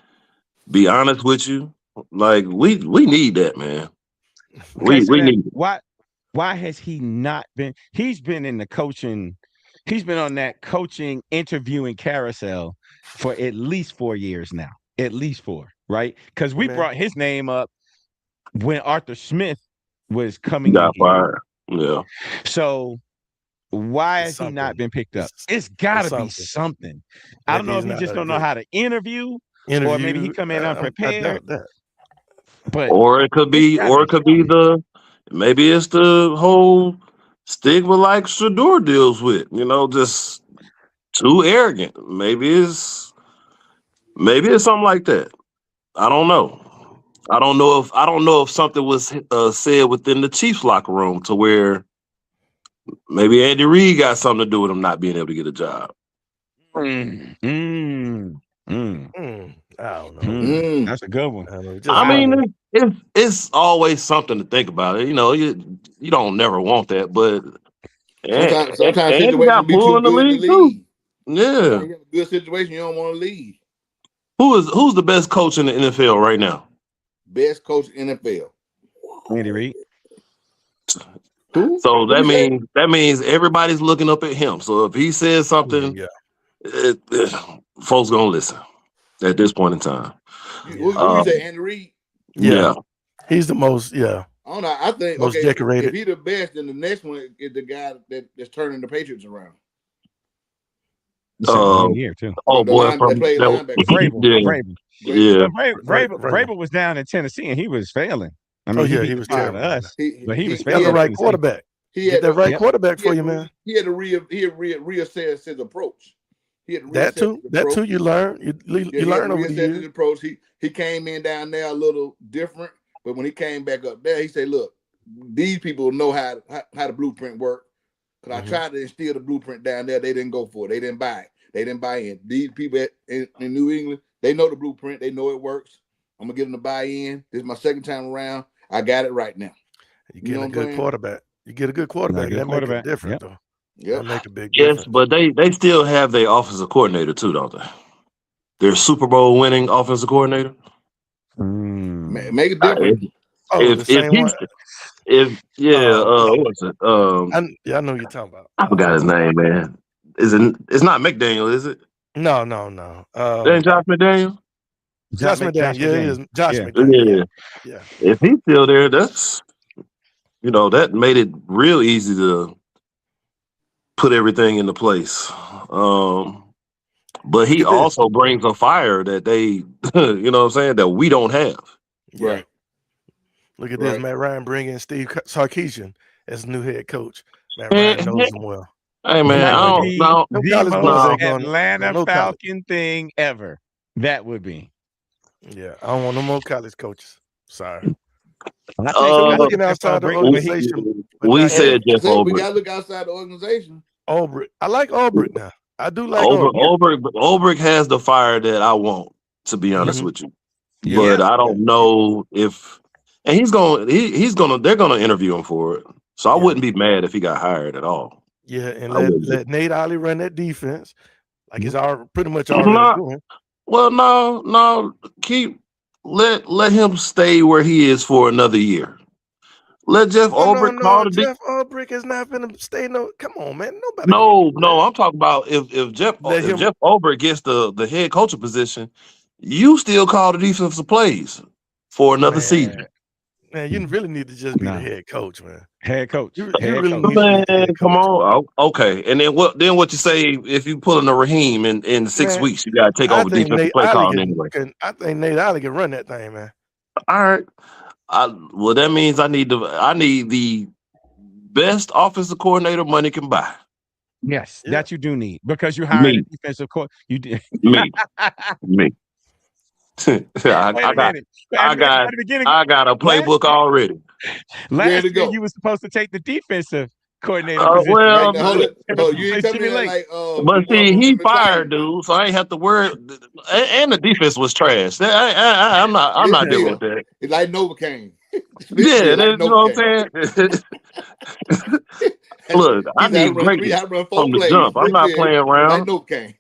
Be honest with you, like we need that, man. We need it. Why has he not been? He's been in the coaching. He's been on that coaching interviewing carousel for at least 4 years now. At least 4, right? Because we brought his name up when Arthur Smith was coming. Got fired. Yeah. So why has he not been picked up? It's got to be something. I don't know if he just don't know how to interview, or maybe he come in unprepared. But or it could be maybe it's the whole stigma like Shador deals with, just too arrogant. Maybe it's something like that. I don't know. I don't know if something was said within the Chiefs locker room to where maybe Andy Reid got something to do with him not being able to get a job. I don't know. That's a good one. It's always something to think about. You don't never want that, but sometimes situations be too good to leave. Yeah, you have a good situation, you don't want to leave. Who's the best coach in the NFL right now? Best coach in the NFL. Andy Reid. So that means everybody's looking up at him. So if he says something, folks gonna listen at this point in time. You say Andy Reid? Yeah, he's the most. Yeah, I don't know. I think most decorated. If he's the best, then the next one is the guy that's turning the Patriots around. Here too. Vrabel. Vrabel was down in Tennessee and he was failing. I mean, he was terrible. Us, but he was failing. He had the right quarterback. He had the right quarterback for you, man. He had to reassess his approach. He had to That reassess his too. That approach. too. You learn. Yeah, You he had learn to over the reassess his years. approach. He came in down there a little different, but when he came back up there, he said, "Look, these people know how the blueprint work." Because I tried to instill the blueprint down there, they didn't go for it. They didn't buy it. They didn't buy in. These people in New England, they know the blueprint. They know it works. I'm gonna get them to buy in. This is my second time around. I got it right now. You You know get a what I'm good saying? quarterback. You get a good Not a quarterback. good That make a quarterback. difference, Yep. though. Yep. That make a big Yes, difference. but they still have their offensive coordinator too, don't they? Their Super Bowl winning offensive coordinator. Make a Uh, difference. Oh, the if same one. what was it? I know you're talking about. I forgot his name, man. It's not McDaniel, is it? No. It ain't Josh McDaniel? Josh McDaniel. Yeah, it is. Josh Yeah. McDaniel. Yeah. If he's still there, that's that made it real easy to put everything into place. But he Look at this. also brings a fire that they, you know what I'm saying, that we don't have. Yeah. Right. Look at this. Right. Matt Ryan bringing Steve Sarkisian as new head coach. Matt Man, Ryan knows him well. Hey man, That I would don't be know. No the college boys most ain't going. Atlanta No college. Falcon thing ever. That would be. Yeah, I don't want no more college coaches. Sorry. I think Uh, I'm looking outside the Albrecht, We, but he- organization. but we not said yet. Jeff We Ulbrich. gotta look outside the organization. Ulbrich. I like Ulbrich now. I do like Ulbrich. Ulbrich has the fire that I want, to be honest Mhm. with you. Yeah. But I don't know if, and they're gonna interview him for it. So I Yeah. wouldn't be mad if he got hired at all. Yeah, and I wouldn't. let Nate Ollie run that defense like he's pretty much No. already doing. Well, no, let him stay where he is for another year. Let Jeff Ulbrich call the Jeff Ulbrich is not going to stay. No, come on, man. Nobody. No, I'm talking about if Jeff Let him- Jeff Ulbrich gets the head coaching position, you still call the defensive plays for another season. Man, you really need to just be Nah. the head coach, man. Head coach. You Head really coach. need to be the Man, head come coach. on. Oh, okay. And then what you say if you pulling a Raheem in 6 Man, weeks, you gotta take I over think defensive Nate play calling Ollie anyway. I think Nate Ollie can run that thing, man. All right. Well, that means I need the best offensive coordinator money can buy. Yes, Yeah. that you do need because you hired Me. a defensive coach. You did. Me. Wait a minute. I got a playbook already. Last to year go. you were supposed to take the defensive coordinator Well, position. Right now, hold it. Oh, you ain't telling me Jimmy that Lake. like but see, he the fired Titans. dude, so I ain't have to worry. And the defense was trash. I'm not Listen dealing here. with that. It's like Novocaine. Yeah, you know what I'm saying. Look, I need greatness from the jump. I'm not playing around. Like Novocaine.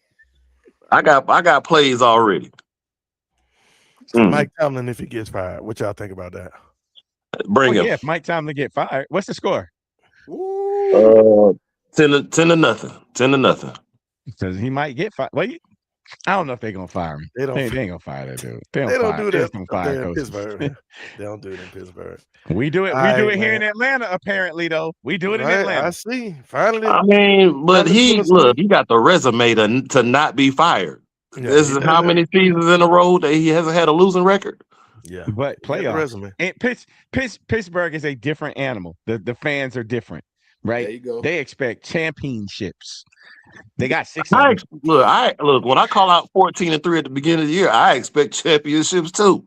I got plays already. Mike Tomlin, if he gets fired, what y'all think about that? Bring him. Yeah, if Mike Tomlin get fired, what's the score? 10-0. 10-0. Because he might get fired. Well, I don't know if they're gonna fire him. They ain't gonna fire that dude. They don't do fire. that Fire in coaches. Pittsburgh. They don't do it in Pittsburgh. We do it. All We do right, it here man. in Atlanta. Apparently, though, we do it in Right, Atlanta. I see. Finally, I mean, but he got the resume to not be fired. Yeah, This he is does how that. many seasons in a row that he hasn't had a losing record. Yeah, but he got the playoffs. resume. And Pittsburgh is a different animal. The fans are different, right? There you go. They expect championships. They got 6 I of them. look. When I call out 14-3 at the beginning of the year, I expect championships too.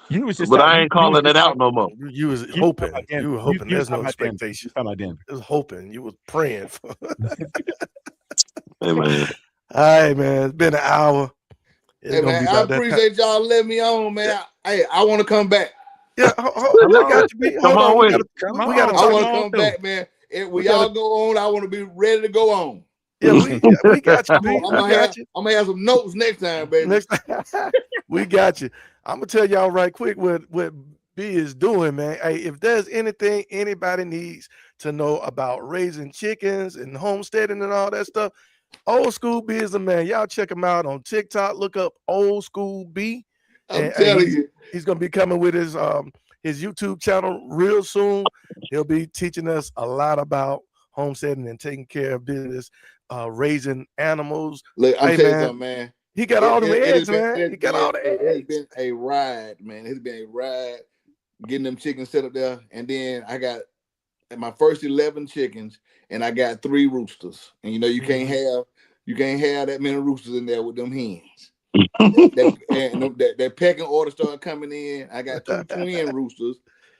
You was just But talking- I ain't calling it out no more. You was You hoping. talking about You were Denver. hoping. You There's talking no about Denver. expectation. You talking about Denver. You was hoping. You was praying for. Hey man, All right, man. It's been an hour. It's Hey, gonna man, be I about that time. appreciate y'all letting me on, man. I want to come back. Yeah, we got you. Come on We with gotta, it. we gotta I talk. want to on come through. back, man. If We y'all go on, I want to be ready to go on. Yeah, we got you, B. I'm gonna have some notes next time, baby. Next time, we got you. I'm gonna tell y'all right quick what B is doing, man. Hey, if there's anything anybody needs to know about raising chickens and homesteading and all that stuff, Old School B is the man. Y'all check him out on TikTok. Look up Old School B. I'm telling you. He's gonna be coming with his YouTube channel real soon. He'll be teaching us a lot about homesteading and taking care of business, raising animals. Look, I'm Hey, telling you man. something, man. He got all the eggs, has been- man. He got all the It has eggs. been a ride, man. It's been a ride getting them chickens set up there. And then I got my first 11 chickens and I got 3 roosters. And you know, you can't have You can't have that many roosters in there with them hens. That pecking order started coming in. I got 2 twin roosters,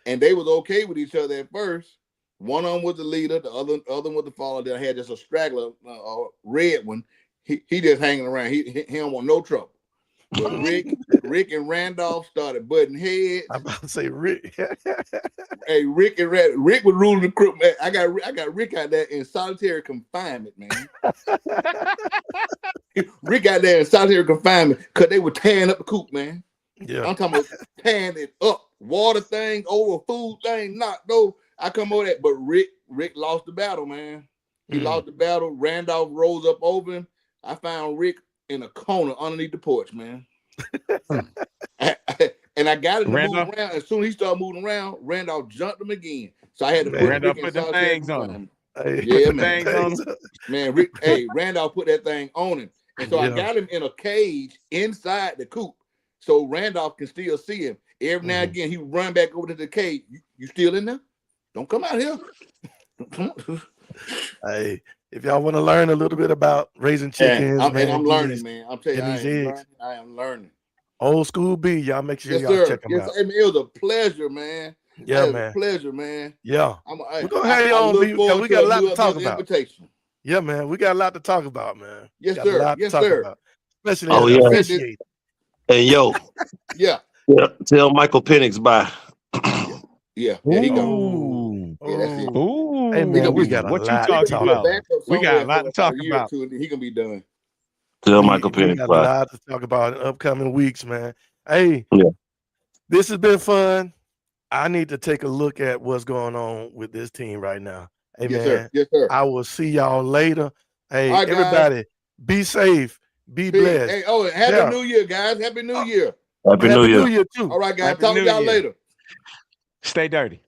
and they was okay with each other at first. One of them was the leader, the other one was the follower. Then I had just a straggler, red one. He just hanging around. He don't want no trouble. But Rick and Randolph started butting heads. I'm about to say Rick. Hey, Rick was ruling the crew. Man, I got Rick out there in solitary confinement, man. Rick out there in solitary confinement because they were tearing up the coop, man. Yeah. I'm talking about tearing it up. Water thing over, food thing, not no. I come over that, but Rick lost the battle, man. He lost the battle. Randolph rose up over him. I found Rick in a corner underneath the porch, man. And I got him to move around. As soon as he started moving around, Randolph jumped him again. So I had to put Randolph Rick put the things on him. Yeah, man. Man, Rick, Randolph put that thing on him. And so I got him in a cage inside the coop. So Randolph can still see him. Every now and again, he would run back over to the cage. You still in there? Don't come out here. Hey, if y'all want to learn a little bit about raising chickens, I'm learning, man. I'm telling you, I am learning. Old School B, y'all make sure y'all check them out. It was a pleasure, man. Yeah, man. man. A pleasure, man. Yeah. We're gonna have you on, B, because we got a lot to talk about. Yeah, man. We got a lot to talk about, man. Yes, sir. Yes, sir. Especially appreciate. Hey, yo. Yeah. Tell Michael Penix bye. Yeah, he go. Yeah, that's it. Ooh. Hey, man, we got a lot to talk about. We got a lot to talk about. He gonna be done. Tell Michael Penix got bye. a lot to talk about in upcoming weeks, man. Hey, this has been fun. I need to take a look at what's going on with this team right now. Hey, yes, man. Sir. Yes, sir. I will see y'all later. Hey, right, everybody, be safe. Be blessed. Hey, Happy New Year, guys. Happy New Year. Happy New Year too. All right, guys. Talk to y'all later. Stay dirty.